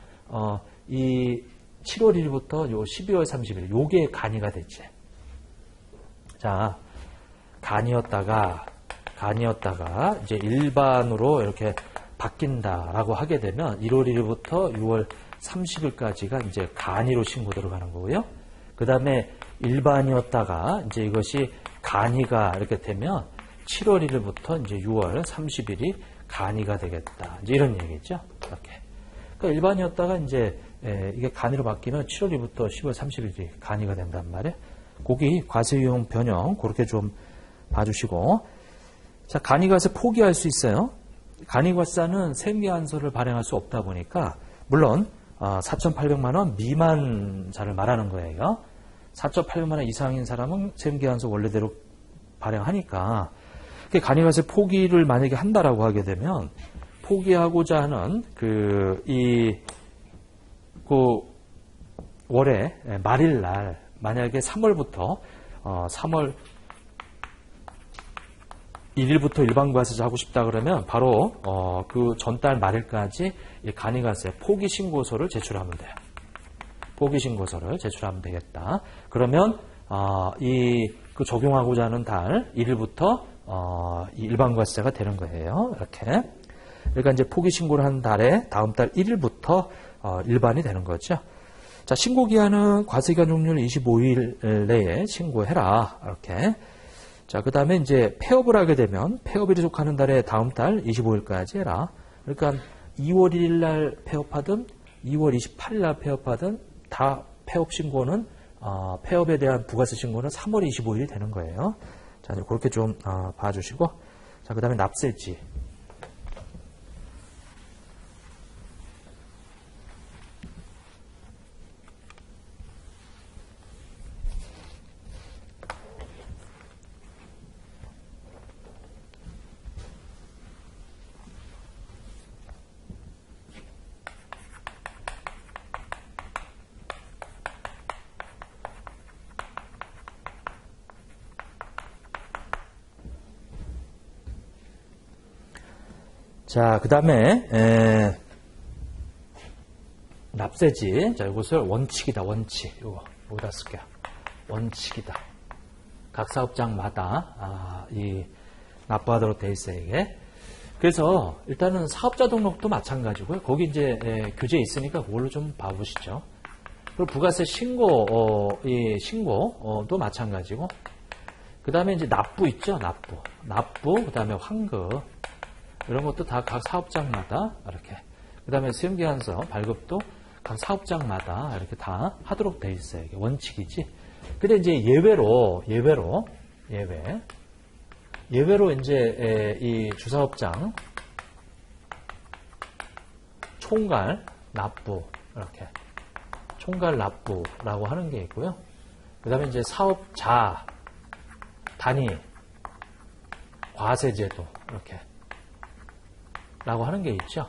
이 7월 1일부터 요 12월 30일 요게 간이가 됐지. 자, 간이었다가 이제 일반으로 이렇게 바뀐다라고 하게 되면 1월 1일부터 6월 30일까지가 이제 간이로 신고 들어가는 거고요. 그 다음에 일반이었다가 이제 이것이 간이가 이렇게 되면 7월 1일부터 이제 6월 30일이 간이가 되겠다. 이제 이런 얘기죠. 이렇게. 그러니까 일반이었다가 이제 이게 간이로 바뀌면 7월 1일부터 10월 30일이 간이가 된단 말이에요. 거기 과세유형 변형 그렇게 좀 봐주시고. 자, 간이과세 포기할 수 있어요. 간이과세는 세무계산서를 발행할 수 없다 보니까 물론 4,800만 원 미만자를 말하는 거예요. 4,800만 원 이상인 사람은 세무계산서 원래대로 발행하니까 간이과세 포기를 만약에 한다라고 하게 되면 포기하고자 하는 월에 말일 날 만약에 3월부터 3월 1일부터 일반과세자 하고 싶다 그러면 바로 그 전달 말일까지 이 간이과세 포기신고서를 제출하면 돼요. 포기신고서를 제출하면 되겠다. 그러면 그 적용하고자 하는 달 1일부터 이 일반과세자가 되는 거예요. 이렇게. 그러니까 이제 포기 신고를 한 달에 다음 달 1일부터 일반이 되는 거죠. 자, 신고 기한은 과세기간 종료일 25일 내에 신고해라. 이렇게. 자, 그 다음에 이제 폐업을 하게 되면 폐업일이 속하는 달에 다음 달 25일까지 해라. 그러니까 2월 1일 날 폐업하든 2월 28일 날 폐업하든 다 폐업 신고는 폐업에 대한 부가세 신고는 3월 25일이 되는 거예요. 자, 그렇게 좀 봐주시고, 자, 그 다음에 납세지. 자, 그 다음에 납세지. 자, 이것을 원칙이다. 원칙. 여기다 쓸게요. 원칙이다. 각 사업장마다 이 납부하도록 돼 있어요, 이게. 그래서 일단은 사업자 등록도 마찬가지고요. 거기 이제 규제 있으니까 그걸로 좀 봐보시죠. 그리고 부가세 신고, 이 신고도 마찬가지고. 그 다음에 이제 납부 있죠, 납부. 그 다음에 환급. 이런 것도 다 각 사업장마다 이렇게. 그 다음에 수행기한서 발급도 각 사업장마다 이렇게 다 하도록 돼 있어요. 이게 원칙이지. 근데 이제 예외로 이제 이 주사업장 총괄 납부 이렇게 총괄 납부라고 하는 게 있고요. 그 다음에 이제 사업자 단위 과세제도 이렇게 라고 하는 게 있죠.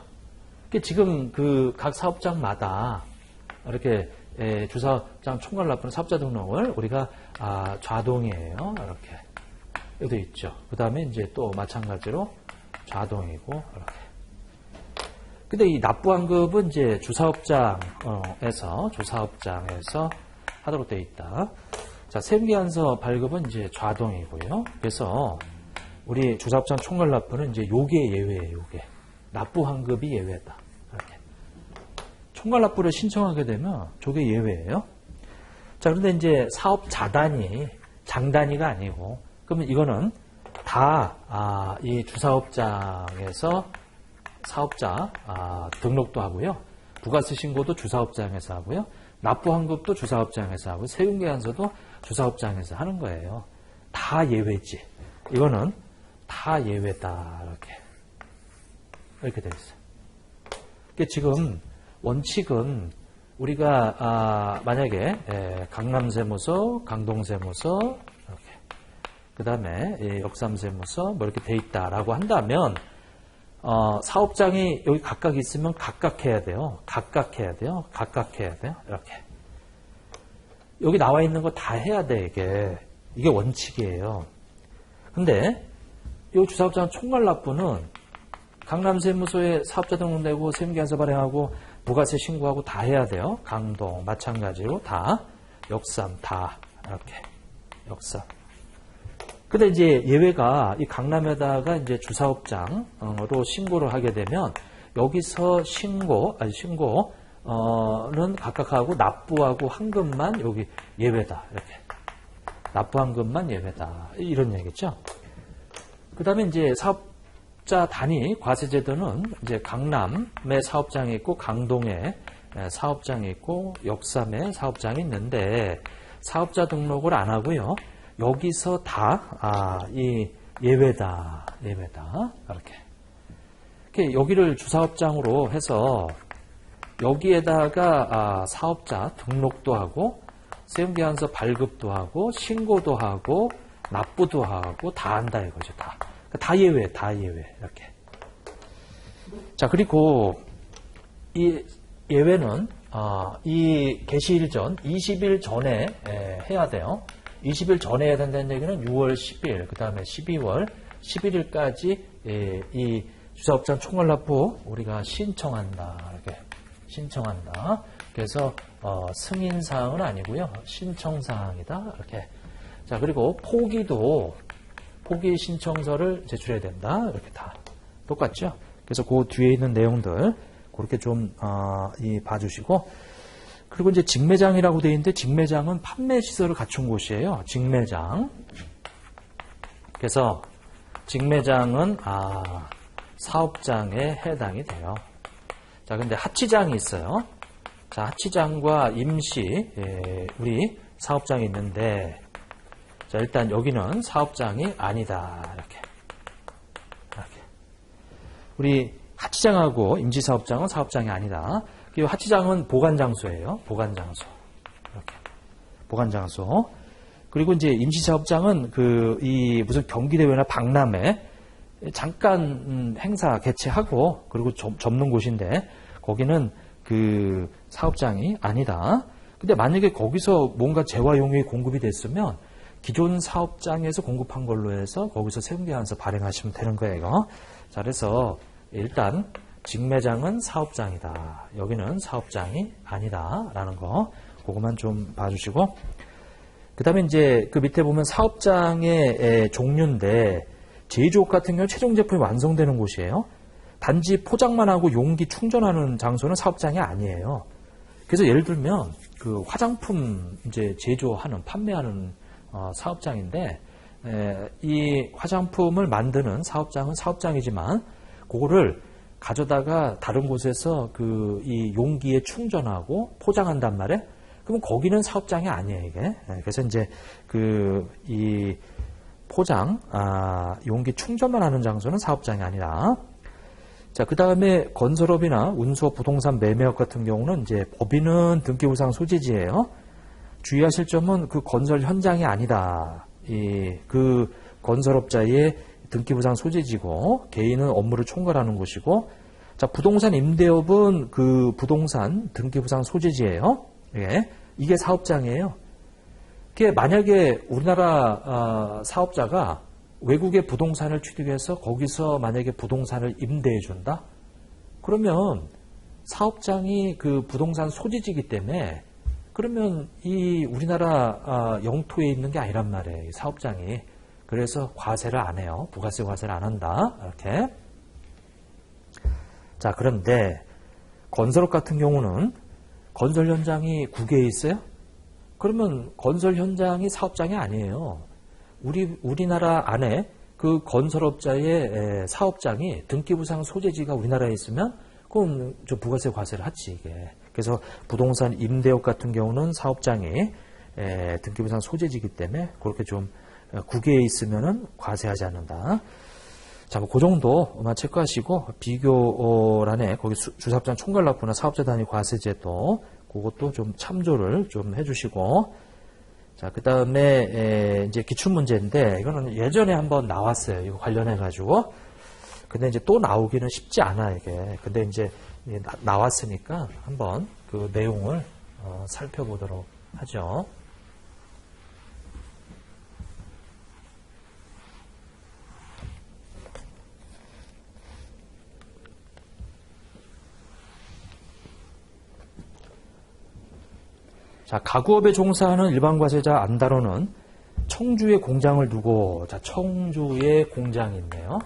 지금 그 각 사업장마다 이렇게 주사업장 총괄 납부는 사업자 등록을 우리가 좌동이에요. 이렇게 여기도 있죠. 그 다음에 이제 또 마찬가지로 좌동이고 이렇게. 근데 이 납부환급은 이제 주사업장에서 하도록 되어 있다. 자, 세무기한서 발급은 이제 좌동이고요. 그래서 우리 주사업장 총괄 납부는 이제 요게 예외예요. 요게. 납부환급이 예외다. 이렇게. 총괄 납부를 신청하게 되면 저게 예외예요. 자, 그런데 이제 사업자 단위, 장 단위가 아니고, 그러면 이거는 다 이 주사업장에서 사업자 등록도 하고요. 부가세 신고도 주사업장에서 하고요. 납부환급도 주사업장에서 하고, 세금계산서도 주사업장에서 하는 거예요. 다 예외지. 이거는 다 예외다. 이렇게 되어 있어요. 그러니까 지금 원칙은 우리가 만약에 강남세무서, 강동세무서 이렇게 그 다음에 역삼세무서 뭐 이렇게 돼 있다라고 한다면 사업장이 여기 각각 있으면 각각 해야 돼요. 이렇게 여기 나와 있는 거 다 해야 돼. 이게 원칙이에요. 근데 이 주사업장 총괄 납부는 강남세무서에 사업자 등록되고 세무계산서 발행하고 부가세 신고하고 다 해야 돼요. 강동 마찬가지로 다 역삼 다 이렇게 역삼. 근데 이제 예외가 이 강남에다가 이제 주사업장으로 신고를 하게 되면 여기서 신고는 각각 하고 납부하고 환급만 여기 예외다. 이렇게 납부환급만 예외다. 이런 얘기죠. 그 다음에 이제 사업자 단위 과세제도는 이제 강남에 사업장이 있고 강동에 사업장이 있고 역삼에 사업장이 있는데 사업자 등록을 안 하고요. 여기서 다 이 예외다. 이렇게 여기를 주사업장으로 해서 여기에다가 사업자 등록도 하고 세금계산서 발급도 하고 신고도 하고 납부도 하고 다 한다 이거죠. 다 예외 이렇게. 자, 그리고 이 예외는 이 개시일 전 20일 전에 해야 돼요. 20일 전에 해야 된다는 얘기는 6월 10일, 그 다음에 12월 11일까지 이 주사업장 총괄납부 우리가 신청한다. 이렇게 신청한다. 그래서 승인사항은 아니고요. 신청사항이다. 이렇게. 자, 그리고 포기 신청서를 제출해야 된다. 이렇게 다 똑같죠. 그래서 그 뒤에 있는 내용들 그렇게 좀 봐주시고, 그리고 이제 직매장이라고 되어 있는데 직매장은 판매 시설을 갖춘 곳이에요. 직매장. 그래서 직매장은 사업장에 해당이 돼요. 자, 근데 하치장이 있어요. 자, 하치장과 임시 우리 사업장이 있는데, 자, 일단 여기는 사업장이 아니다. 이렇게. 우리 하치장하고 임시사업장은 사업장이 아니다. 그리고 하치장은 보관장소예요. 보관장소. 이렇게. 보관장소. 그리고 이제 임시사업장은 무슨 경기대회나 박람회 잠깐 행사 개최하고 그리고 접는 곳인데, 거기는 그 사업장이 아니다. 근데 만약에 거기서 뭔가 재화용이 공급이 됐으면 기존 사업장에서 공급한 걸로 해서 거기서 세운계약서 발행하시면 되는 거예요. 자, 그래서 일단 직매장은 사업장이다. 여기는 사업장이 아니다. 라는 거, 그것만 좀 봐주시고, 그 다음에 이제 그 밑에 보면 사업장의 종류인데, 제조업 같은 경우 최종 제품이 완성되는 곳이에요. 단지 포장만 하고 용기 충전하는 장소는 사업장이 아니에요. 그래서 예를 들면 그 화장품 이제 제조하는, 판매하는 사업장인데, 이 화장품을 만드는 사업장은 사업장이지만, 그거를 가져다가 다른 곳에서 이 용기에 충전하고 포장한단 말이에요. 그러면 거기는 사업장이 아니에요, 이게. 그래서 이제 이 포장, 용기 충전만 하는 장소는 사업장이 아니라. 자, 그 다음에 건설업이나 운수업, 부동산 매매업 같은 경우는 이제 법인은 등기부상 소재지예요. 주의하실 점은 그 건설 현장이 아니다. 그 건설업자의 등기부상 소재지고, 개인은 업무를 총괄하는 곳이고, 자, 부동산 임대업은 그 부동산 등기부상 소재지예요. 예, 이게 사업장이에요. 그게 만약에 우리나라 사업자가 외국의 부동산을 취득해서 거기서 만약에 부동산을 임대해 준다? 그러면 사업장이 그 부동산 소재지이기 때문에, 그러면 이 우리나라 영토에 있는 게 아니란 말이에요, 이 사업장이. 그래서 과세를 안 해요. 부가세 과세를 안 한다. 이렇게. 자, 그런데 건설업 같은 경우는 건설 현장이 국외에 있어요? 그러면 건설 현장이 사업장이 아니에요. 우리나라 안에 그 건설업자의 사업장이 등기부상 소재지가 우리나라에 있으면 그럼 저 부가세 과세를 하지, 이게. 그래서 부동산 임대업 같은 경우는 사업장이 등기부상 소재지이기 때문에 그렇게 좀 국외에 있으면은 과세하지 않는다. 자, 그 정도만 체크하시고, 비교란에 거기 주사업장 총괄납부나 사업자 단위 과세제도 그것도 좀 참조를 좀 해주시고, 자, 그 다음에 이제 기출문제인데, 이거는 예전에 한번 나왔어요. 이거 관련해가지고. 근데 이제 또 나오기는 쉽지 않아, 이게. 근데 이제 나왔으니까 한번 그 내용을 살펴보도록 하죠. 자, 가구업에 종사하는 일반 과세자 안다로는 청주에 공장을 두고, 자, 청주에 공장이 있네요.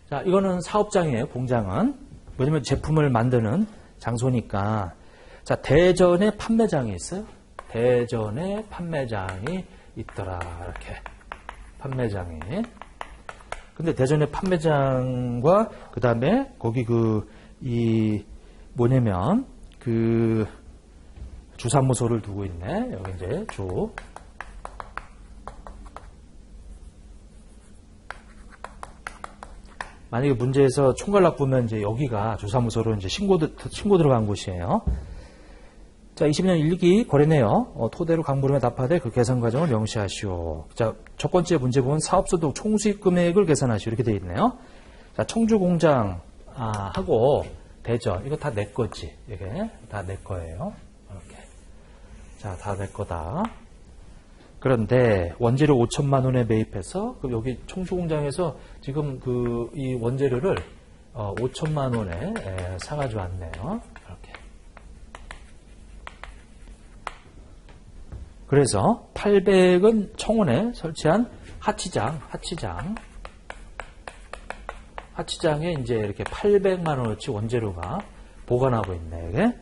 자, 이거는 사업장이에요, 공장은. 왜냐면 제품을 만드는 장소니까. 자, 대전에 판매장이 있어요. 대전에 판매장이 있더라, 이렇게. 판매장이. 근데 대전에 판매장과, 그 다음에 거기 뭐냐면, 주사무소를 두고 있네. 여기 이제 만약에 문제에서 총괄납부면 이제 여기가 주사무소로 이제 신고 들어간 곳이에요. 자, 20년 1기 거래내역 토대로 강물음에 답하되 그 계산 과정을 명시하시오. 자, 첫 번째 문제 보면 사업소득 총수익 금액을 계산하시오. 이렇게 되어 있네요. 자, 청주 공장 하고 대전 이거 다 내 거지. 이게 다 내 거예요. 이렇게. 자, 다 내 거다. 그런데 원재료 5천만 원에 매입해서 여기 청주 공장에서 지금 이 원재료를 5천만 원에 사가지고 왔네요. 이렇게. 그래서 800은 청원에 설치한 하치장에 이제 이렇게 800만 원어치 원재료가 보관하고 있네. 이게.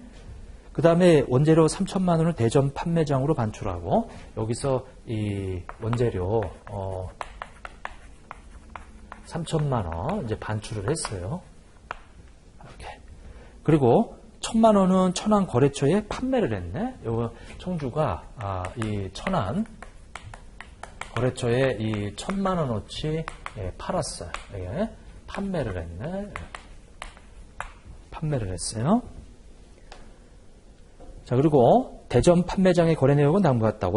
그 다음에 원재료 3천만 원을 대전 판매장으로 반출하고 여기서 이 원재료 3천만 원 이제 반출을 했어요. 이렇게. 그리고 1,000만 원은 천안 거래처에 판매를 했네. 요거 청주가 이 천안 거래처에 이 1,000만 원어치 팔았어요. 예, 판매를 했네. 판매를 했어요. 자, 그리고 대전 판매장의 거래 내역은 다음과 같다.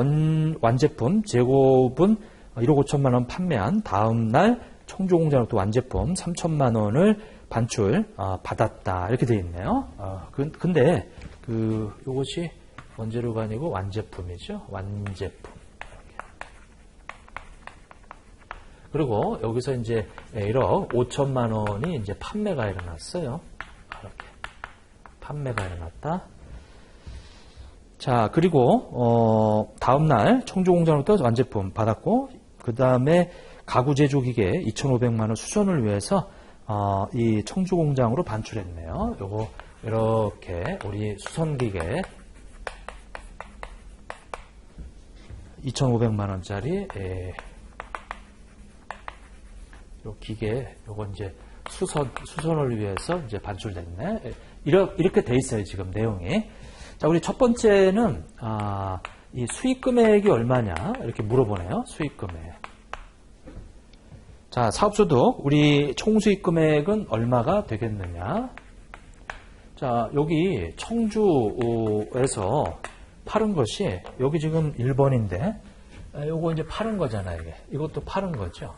완제품 재고분 1억 5천만 원 판매한 다음 날 청주공장으로부터 완제품 3천만 원을 반출 받았다. 이렇게 되어 있네요. 근데 요것이 원재료가 아니고 완제품이죠. 완제품. 그리고 여기서 이제 1억 5천만 원이 이제 판매가 일어났어요. 이렇게 판매가 일어났다. 자, 그리고 다음날 청주공장으로부터 완제품 받았고 그 다음에 가구 제조기계 2,500만 원 수선을 위해서 이 청주공장으로 반출했네요. 요거 이렇게 우리 수선기계 2,500만 원짜리 요 기계 요거 이제 수선을 위해서 이제 반출됐네. 이렇게 돼 있어요 지금 내용이. 자, 우리 첫 번째는 이 수익 금액이 얼마냐 이렇게 물어보네요. 수익 금액. 자, 사업소득 우리 총수익 금액은 얼마가 되겠느냐. 자, 여기 청주에서 팔은 것이 여기 지금 1번인데 요거 이제 팔은 거잖아요. 이것도 팔은 거죠.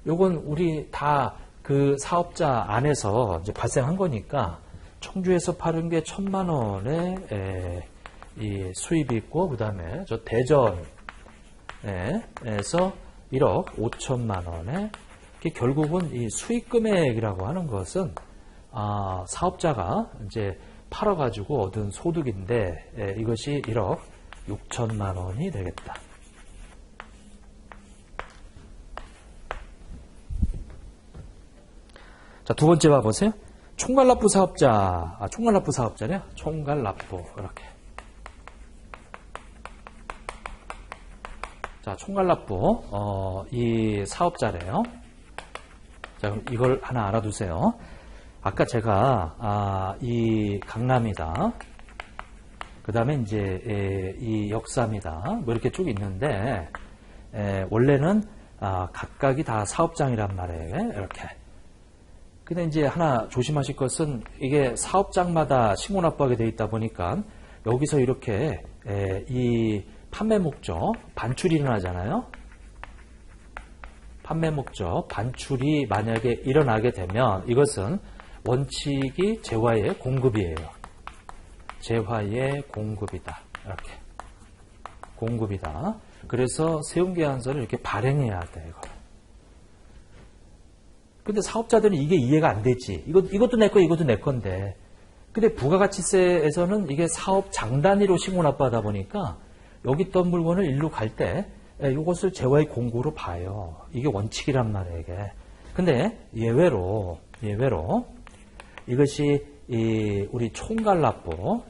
요건 우리 다 그 사업자 안에서 이제 발생한 거니까 청주에서 팔은 게 1,000만 원의 이 수입이 있고 그 다음에 저 대전에서 1억 5천만 원에 결국은 이 수익 금액이라고 하는 것은 사업자가 이제 팔아가지고 얻은 소득인데 이것이 1억 6천만 원이 되겠다. 자, 두 번째 봐보세요. 총괄납부 사업자, 총괄납부 사업자네요. 총괄납부, 이렇게. 자, 총괄납부, 이 사업자래요. 자, 그럼 이걸 하나 알아두세요. 아까 제가, 이 강남이다. 그 다음에 이제, 이 역삼이다. 뭐 이렇게 쭉 있는데, 원래는, 각각이 다 사업장이란 말이에요. 이렇게. 근데 이제 하나 조심하실 것은 이게 사업장마다 신고납부하게 되어 있다 보니까 여기서 이렇게 이 판매 목적 반출이 일어나잖아요. 판매 목적 반출이 만약에 일어나게 되면 이것은 원칙이 재화의 공급이에요. 재화의 공급이다. 이렇게. 공급이다. 그래서 세움계약서를 이렇게 발행해야 돼. 이거. 근데 사업자들은 이게 이해가 안 되지. 이것도 내 거, 이것도 내 건데. 근데 부가가치세에서는 이게 사업 장 단위로 신고납부하다 보니까 여기 있던 물건을 일로 갈 때 이것을 재화의 공구로 봐요. 이게 원칙이란 말이에요, 이게. 근데 예외로 이것이 우리 총괄납부.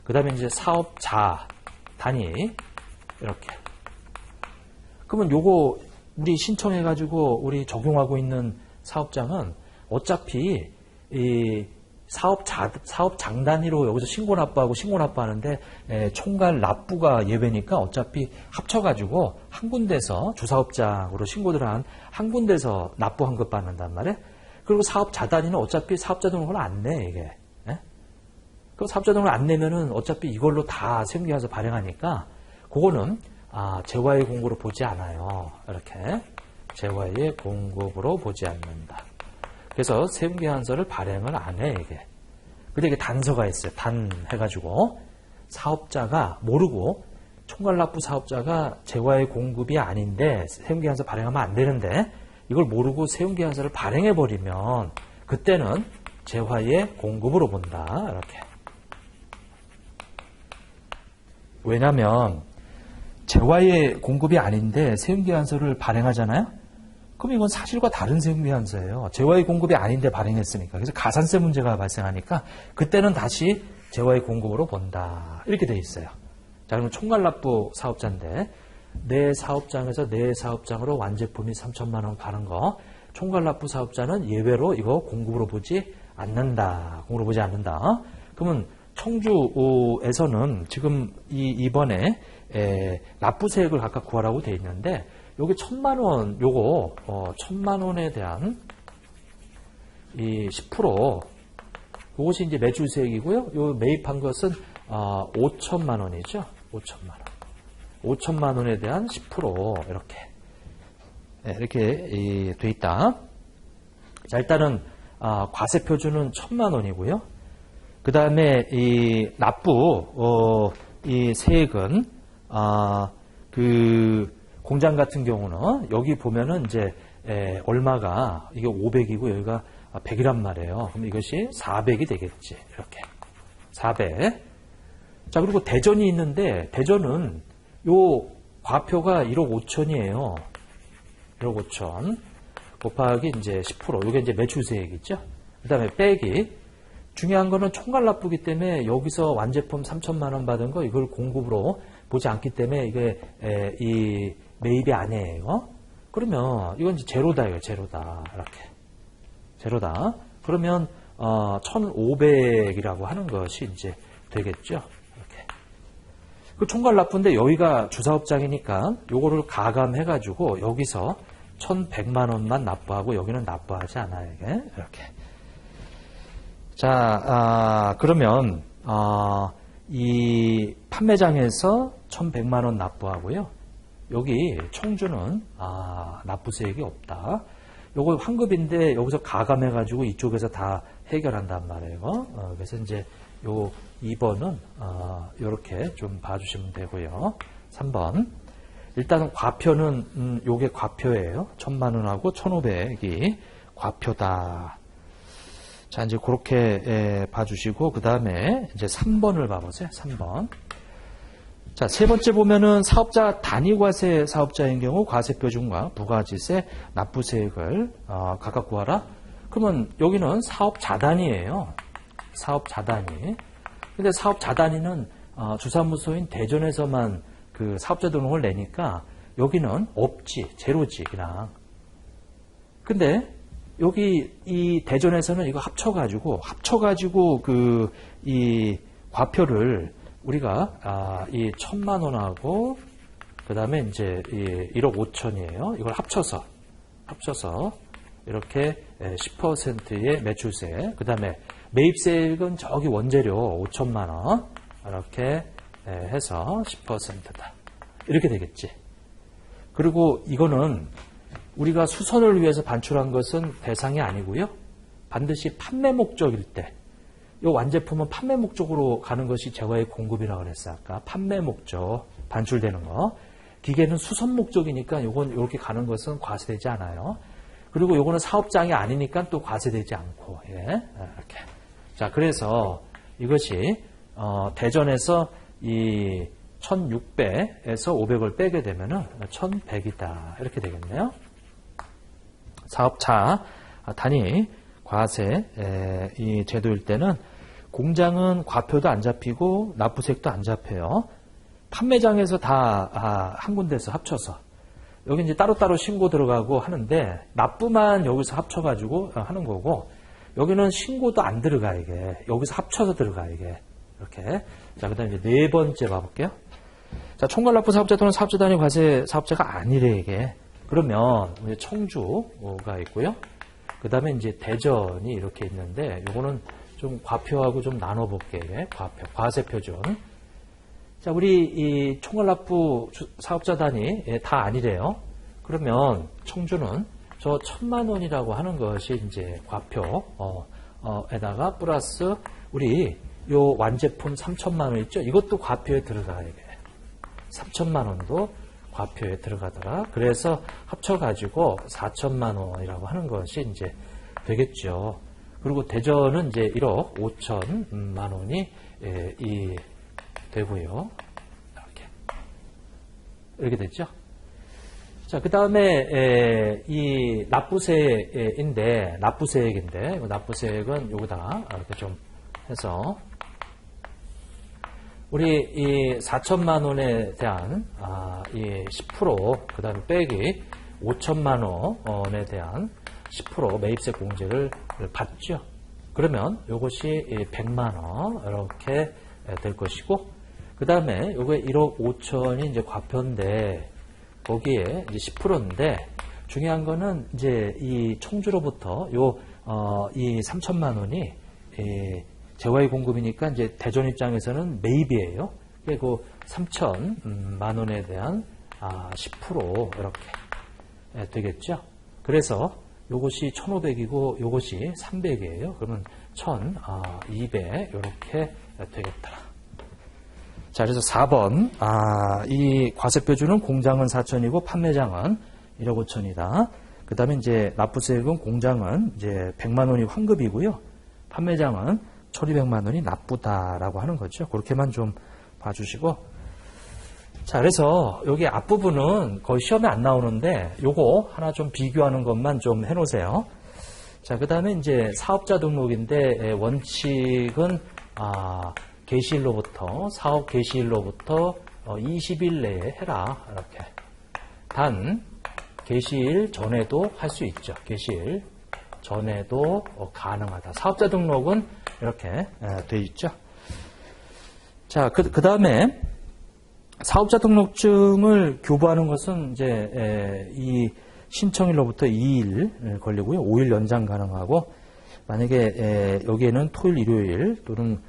그 다음에 이제 사업자 단위 이렇게. 그러면 요거 우리 신청해가지고 우리 적용하고 있는 사업장은 어차피 이 사업 장단위로 여기서 신고납부하는데 총괄 납부가 예외니까 어차피 합쳐가지고 한 군데서 주사업장으로 신고를 한 군데서 납부 환급 받는단 말이에요. 그리고 사업자 단위는 어차피 사업자 등록을 안 내, 이게. 그 사업자 등록을 안 내면은 어차피 이걸로 다 세금계산서 발행하니까 그거는 재화의 공급으로 보지 않아요. 이렇게. 재화의 공급으로 보지 않는다. 그래서 세금계산서를 발행을 안 해, 이게. 근데 이게 단서가 있어요. 단 해가지고. 사업자가 모르고, 총괄납부 사업자가 재화의 공급이 아닌데, 세금계산서 발행하면 안 되는데, 이걸 모르고 세금계산서를 발행해버리면, 그때는 재화의 공급으로 본다. 이렇게. 왜냐면 재화의 공급이 아닌데 세운기한서를 발행하잖아요. 그럼 이건 사실과 다른 세운기한서예요. 재화의 공급이 아닌데 발행했으니까. 그래서 가산세 문제가 발생하니까 그때는 다시 재화의 공급으로 본다. 이렇게 돼 있어요. 자, 그러면 총괄납부 사업자인데 내 사업장에서 내 사업장으로 완제품이 3천만 원 가는 거 총괄납부 사업자는 예외로 이거 공급으로 보지 않는다. 공급으로 보지 않는다. 그러면 청주에서는 지금 이번에 납부세액을 각각 구하라고 돼 있는데 여기 1,000만 원 요거 1,000만 원에 대한 이 10% 요것이 이제 매출세액이고요. 요 매입한 것은 5천만 원이죠. 5천만 원. 5천만 원에 대한 10% 이렇게 돼 있다. 자, 일단은 과세 표준은 1,000만 원이고요. 그 다음에 이 납부 이 세액은 그 공장 같은 경우는 여기 보면은 이제 얼마가 이게 500이고 여기가 100이란 말이에요. 그럼 이것이 400이 되겠지. 이렇게 400. 자, 그리고 대전이 있는데 대전은 요 과표가 1억 5천이에요. 1억 5천 곱하기 이제 10%. 이게 이제 매출세액이죠. 그 다음에 빼기. 중요한 거는 총괄납부기 때문에 여기서 완제품 3천만 원 받은 거 이걸 공급으로 보지 않기 때문에 이게 이 매입이 아니에요. 그러면 이건 이제 제로다 이거 제로다 이렇게 제로다. 그러면 1,500이라고 하는 것이 이제 되겠죠. 이렇게. 그 총괄납부인데 여기가 주사업장이니까 요거를 가감해가지고 여기서 1,100만 원만 납부하고 여기는 납부하지 않아요. 이게 이렇게. 자, 그러면 이 판매장에서 1,100만 원 납부하고요. 여기 청주는 납부세액이 없다. 요거 환급인데 여기서 가감해가지고 이쪽에서 다 해결한단 말이에요. 그래서 이제 요 2번은 요렇게 좀 봐주시면 되고요. 3번. 일단은 과표는 요게 과표예요. 1,000만 원하고 1,500이 과표다. 자, 이제 그렇게 봐주시고, 그 다음에 이제 3번을 봐보세요. 3번. 자, 세 번째 보면은 사업자 단위과세 사업자인 경우 과세표준과 부가가치세, 납부세액을 각각 구하라. 그러면 여기는 사업자단위예요. 사업자단위. 근데 사업자단위는 주사무소인 대전에서만 그 사업자 등록을 내니까 여기는 없지, 제로지, 그냥. 근데 여기 이 대전에서는 이거 합쳐가지고 이 과표를 우리가 이 1,000만 원하고 그 다음에 이제 이 1억 5천이에요. 이걸 합쳐서 이렇게 10%의 매출세, 그 다음에 매입세액은 저기 원재료 5천만 원 이렇게 해서 10%다. 이렇게 되겠지. 그리고 이거는 우리가 수선을 위해서 반출한 것은 대상이 아니고요. 반드시 판매 목적일 때, 이 완제품은 판매 목적으로 가는 것이 재화의 공급이라고 그랬어요. 아까 판매 목적 반출되는 거. 기계는 수선 목적이니까 이건 이렇게 가는 것은 과세되지 않아요. 그리고 이거는 사업장이 아니니까 또 과세되지 않고, 이렇게. 자, 그래서 이것이 대전에서 이 1,600에서 500을 빼게 되면은 1,100이다. 이렇게 되겠네요. 사업차 단위 과세 이 제도일 때는 공장은 과표도 안 잡히고 납부세액도 안 잡혀요. 판매장에서 다 한 군데서 합쳐서 여기 이제 따로따로 신고 들어가고 하는데 납부만 여기서 합쳐가지고 하는 거고 여기는 신고도 안 들어가 이게 여기서 합쳐서 들어가 이게 이렇게. 자, 그다음에 이제 네 번째 봐볼게요. 자, 총괄납부 사업자 또는 사업자 단위 과세 사업자가 아니래 이게. 그러면 이제 청주가 있고요. 그 다음에 이제 대전이 이렇게 있는데 요거는 좀 과표하고 좀 나눠볼게. 과표, 과세표준. 자, 우리 이 총괄납부 사업자 단위 다 아니래요. 그러면 청주는 저 1,000만 원이라고 하는 것이 이제 과표에다가 플러스 우리 요 완제품 3,000만 원 있죠? 이것도 과표에 들어가야 돼. 3,000만 원도 과표에 들어가더라. 그래서 합쳐가지고 4,000만 원이라고 하는 것이 이제 되겠죠. 그리고 대전은 이제 1억 5천만 원이 이 되고요. 이렇게 됐죠. 자, 그 다음에 이 납부세액인데 납부세액은 여기다가 이렇게 좀 해서 우리 이 4천만 원에 대한 이 10% 그 다음에 빼기 5천만 원에 대한 10% 매입세 공제를 받죠. 그러면 이것이 100만 원 이렇게 될 것이고, 그 다음에 요게 1억 5천이 이제 과표인데 거기에 이제 10%인데 중요한 거는 이제 이 청주로부터 이 3천만 원이 재화의 공급이니까 이제 대전 입장에서는 매입이에요. 그 3천만 원에 대한 10% 이렇게 되겠죠. 그래서 요것이 1,500이고 요것이 300이에요. 그러면 1,200 이렇게 되겠다. 자, 그래서 4번 이 과세표준은 공장은 4천이고 판매장은 1억 5천이다. 그 다음에 이제 납부세액은 공장은 이제 100만 원이 환급이고요. 판매장은 1,200만 원이 납부다라고 하는 거죠. 그렇게만 좀 봐주시고. 자, 그래서 여기 앞부분은 거의 시험에 안 나오는데 요거 하나 좀 비교하는 것만 좀 해놓으세요. 자, 그 다음에 이제 사업자 등록인데 원칙은 개시일로부터 사업 개시일로부터 20일 내에 해라 이렇게. 단 개시일 전에도 할 수 있죠. 개시일 전에도 가능하다. 사업자 등록은 이렇게 돼 있죠. 자, 그 다음에 사업자 등록증을 교부하는 것은 이제 이 신청일로부터 2일 걸리고요. 5일 연장 가능하고, 만약에 여기에는 토일, 일요일 또는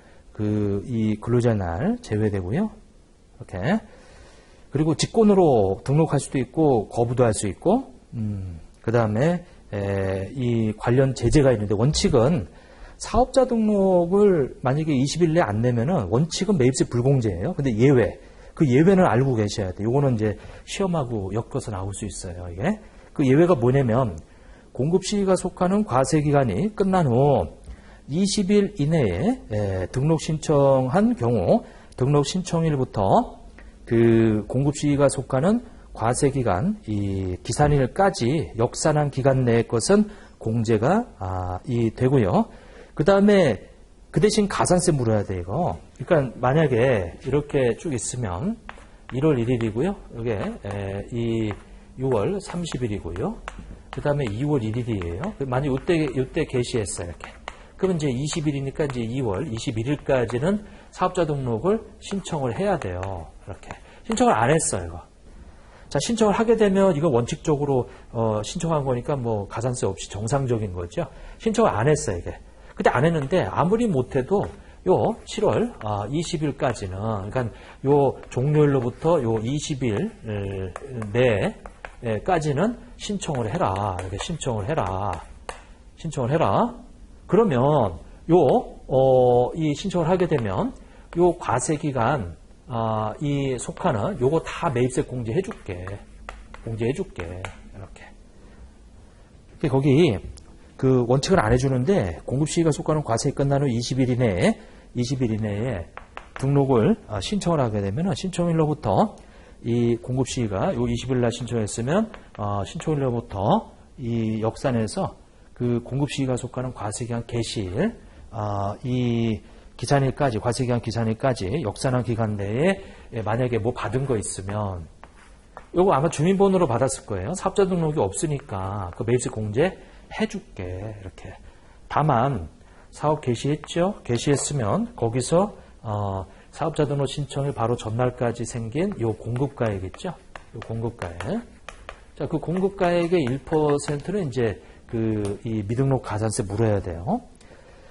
이 근로자의 날 제외되고요. 이렇게. 그리고 직권으로 등록할 수도 있고 거부도 할 수 있고, 그 다음에 이 관련 제재가 있는데 원칙은 사업자 등록을 만약에 20일 내에 안 내면은 원칙은 매입세 불공제예요. 근데 예외. 그 예외는 알고 계셔야 돼요. 요거는 이제 시험하고 엮어서 나올 수 있어요. 이게. 그 예외가 뭐냐면 공급 시기가 속하는 과세 기간이 끝난 후 20일 이내에 등록 신청한 경우 등록 신청일부터 그 공급 시기가 속하는 과세 기간 이 기산일까지 역산한 기간 내의 것은 공제가 되고요. 그 다음에 그 대신 가산세 물어야 돼 이거. 그러니까 만약에 이렇게 쭉 있으면 1월 1일이고요. 이게 이 6월 30일이고요. 그 다음에 2월 1일이에요. 만약 이때 개시했어요 이렇게. 그러면 이제 20일이니까 이제 2월 21일까지는 사업자 등록을 신청을 해야 돼요. 이렇게. 신청을 안 했어요, 이거. 자, 신청을 하게 되면 이거 원칙적으로 신청한 거니까 뭐 가산세 없이 정상적인 거죠. 신청을 안 했어요, 이게. 근데 안 했는데 아무리 못해도 요 7월 20일까지는, 그러니까 요 종료일로부터 요 20일 내까지는 신청을 해라. 이렇게 신청을 해라. 그러면 이 신청을 하게 되면 요 과세 기간 이 속하는 요거 다 매입세 공제해줄게. 이렇게. 거기 그 원칙을 안 해주는데 공급 시기가 속하는 과세가 끝난 후 20일 이내에 등록을 신청을 하게 되면 신청일로부터 이 공급 시기가 요 20일 날 신청했으면 신청일로부터 이 역산해서 그 공급 시기가 속하는 과세기간 개시일 이 기산일까지 과세기간 기산일까지 역산한 기간 내에 만약에 뭐 받은 거 있으면 요거 아마 주민번호로 받았을 거예요. 사업자 등록이 없으니까 그 매입세 공제 해줄게 이렇게. 다만 사업 개시했죠. 개시했으면 거기서 사업자 등록 신청일 바로 전날까지 생긴 요 공급가액 있죠. 요 공급가액. 자, 그 공급가액의 1%는 이제 이 미등록 가산세 물어야 돼요.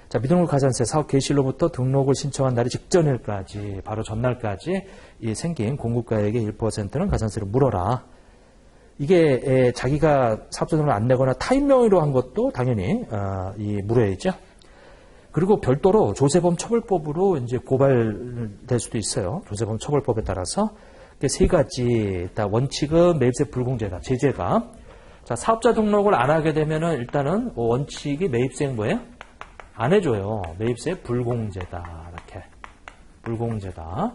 자, 미등록 가산세 사업 개시일로부터 등록을 신청한 날이 직전일까지 바로 전날까지 이 생긴 공급가액의 1%는 가산세를 물어라. 이게 자기가 사업자 등록을 안 내거나 타인 명의로 한 것도 당연히 물어야죠. 그리고 별도로 조세범 처벌법으로 이제 고발될 수도 있어요. 조세범 처벌법에 따라서. 세 가지. 원칙은 매입세 불공제다. 제재가. 자, 사업자 등록을 안 하게 되면은 일단은 원칙이 매입세 뭐예요? 안 해줘요. 매입세 불공제다. 이렇게. 불공제다.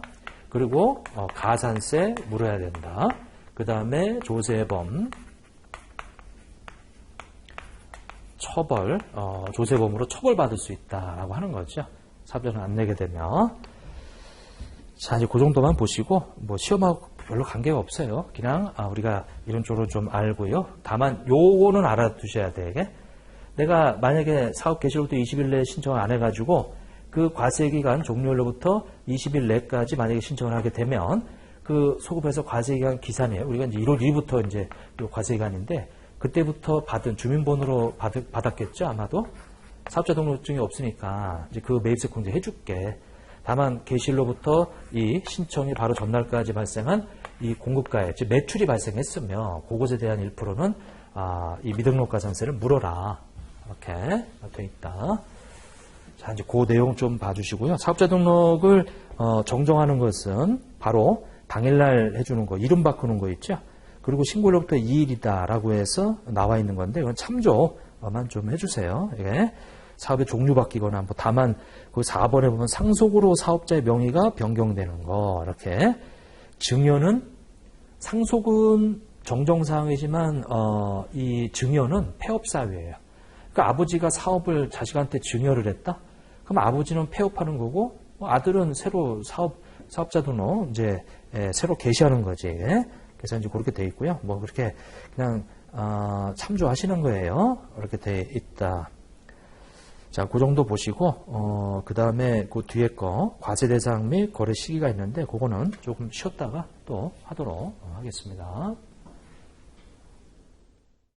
그리고 가산세 물어야 된다. 그 다음에 조세범, 처벌, 조세범으로 처벌받을 수 있다라고 하는 거죠. 사업자는 안 내게 되면. 자, 이제 그 정도만 보시고, 뭐, 시험하고 별로 관계가 없어요. 그냥, 우리가 이런 쪽으로 좀 알고요. 다만, 요거는 알아두셔야 돼, 이게. 내가 만약에 사업 개시로부터 20일 내에 신청을 안 해가지고, 그 과세기간 종료일로부터 20일 내까지 만약에 신청을 하게 되면, 그 소급해서 과세기간 기산이에요. 우리가 이제 1월 1일부터 이제 요 과세기간인데, 그때부터 받은 주민번호로 받았겠죠, 아마도? 사업자 등록증이 없으니까, 이제 그 매입세 공제 해줄게. 다만 개시일로부터 이 신청이 바로 전날까지 발생한 이 공급가액, 즉 매출이 발생했으며 그것에 대한 1%는 이 미등록가산세를 물어라. 이렇게 돼 있다. 자, 이제 그 내용 좀 봐주시고요. 사업자 등록을 정정하는 것은 바로 당일날 해주는 거, 이름 바꾸는 거 있죠. 그리고 신고일로부터 2일이다라고 해서 나와 있는 건데 이건 참조만 좀 해주세요. 이게. 사업의 종류 바뀌거나 뭐 다만 그 4번에 보면 상속으로 사업자의 명의가 변경되는 거 이렇게 증여는 상속은 정정사항이지만 이 증여는 폐업사유예요. 그러니까 아버지가 사업을 자식한테 증여를 했다. 그럼 아버지는 폐업하는 거고 아들은 새로 사업자 등록 이제 새로 개시하는 거지. 그래서 이제 그렇게 돼 있고요. 뭐 그렇게 그냥 참조하시는 거예요. 이렇게 돼 있다. 자, 그 정도 보시고, 그 다음에 그 뒤에 거, 과세 대상 및 거래 시기가 있는데, 그거는 조금 쉬었다가 또 하도록 하겠습니다.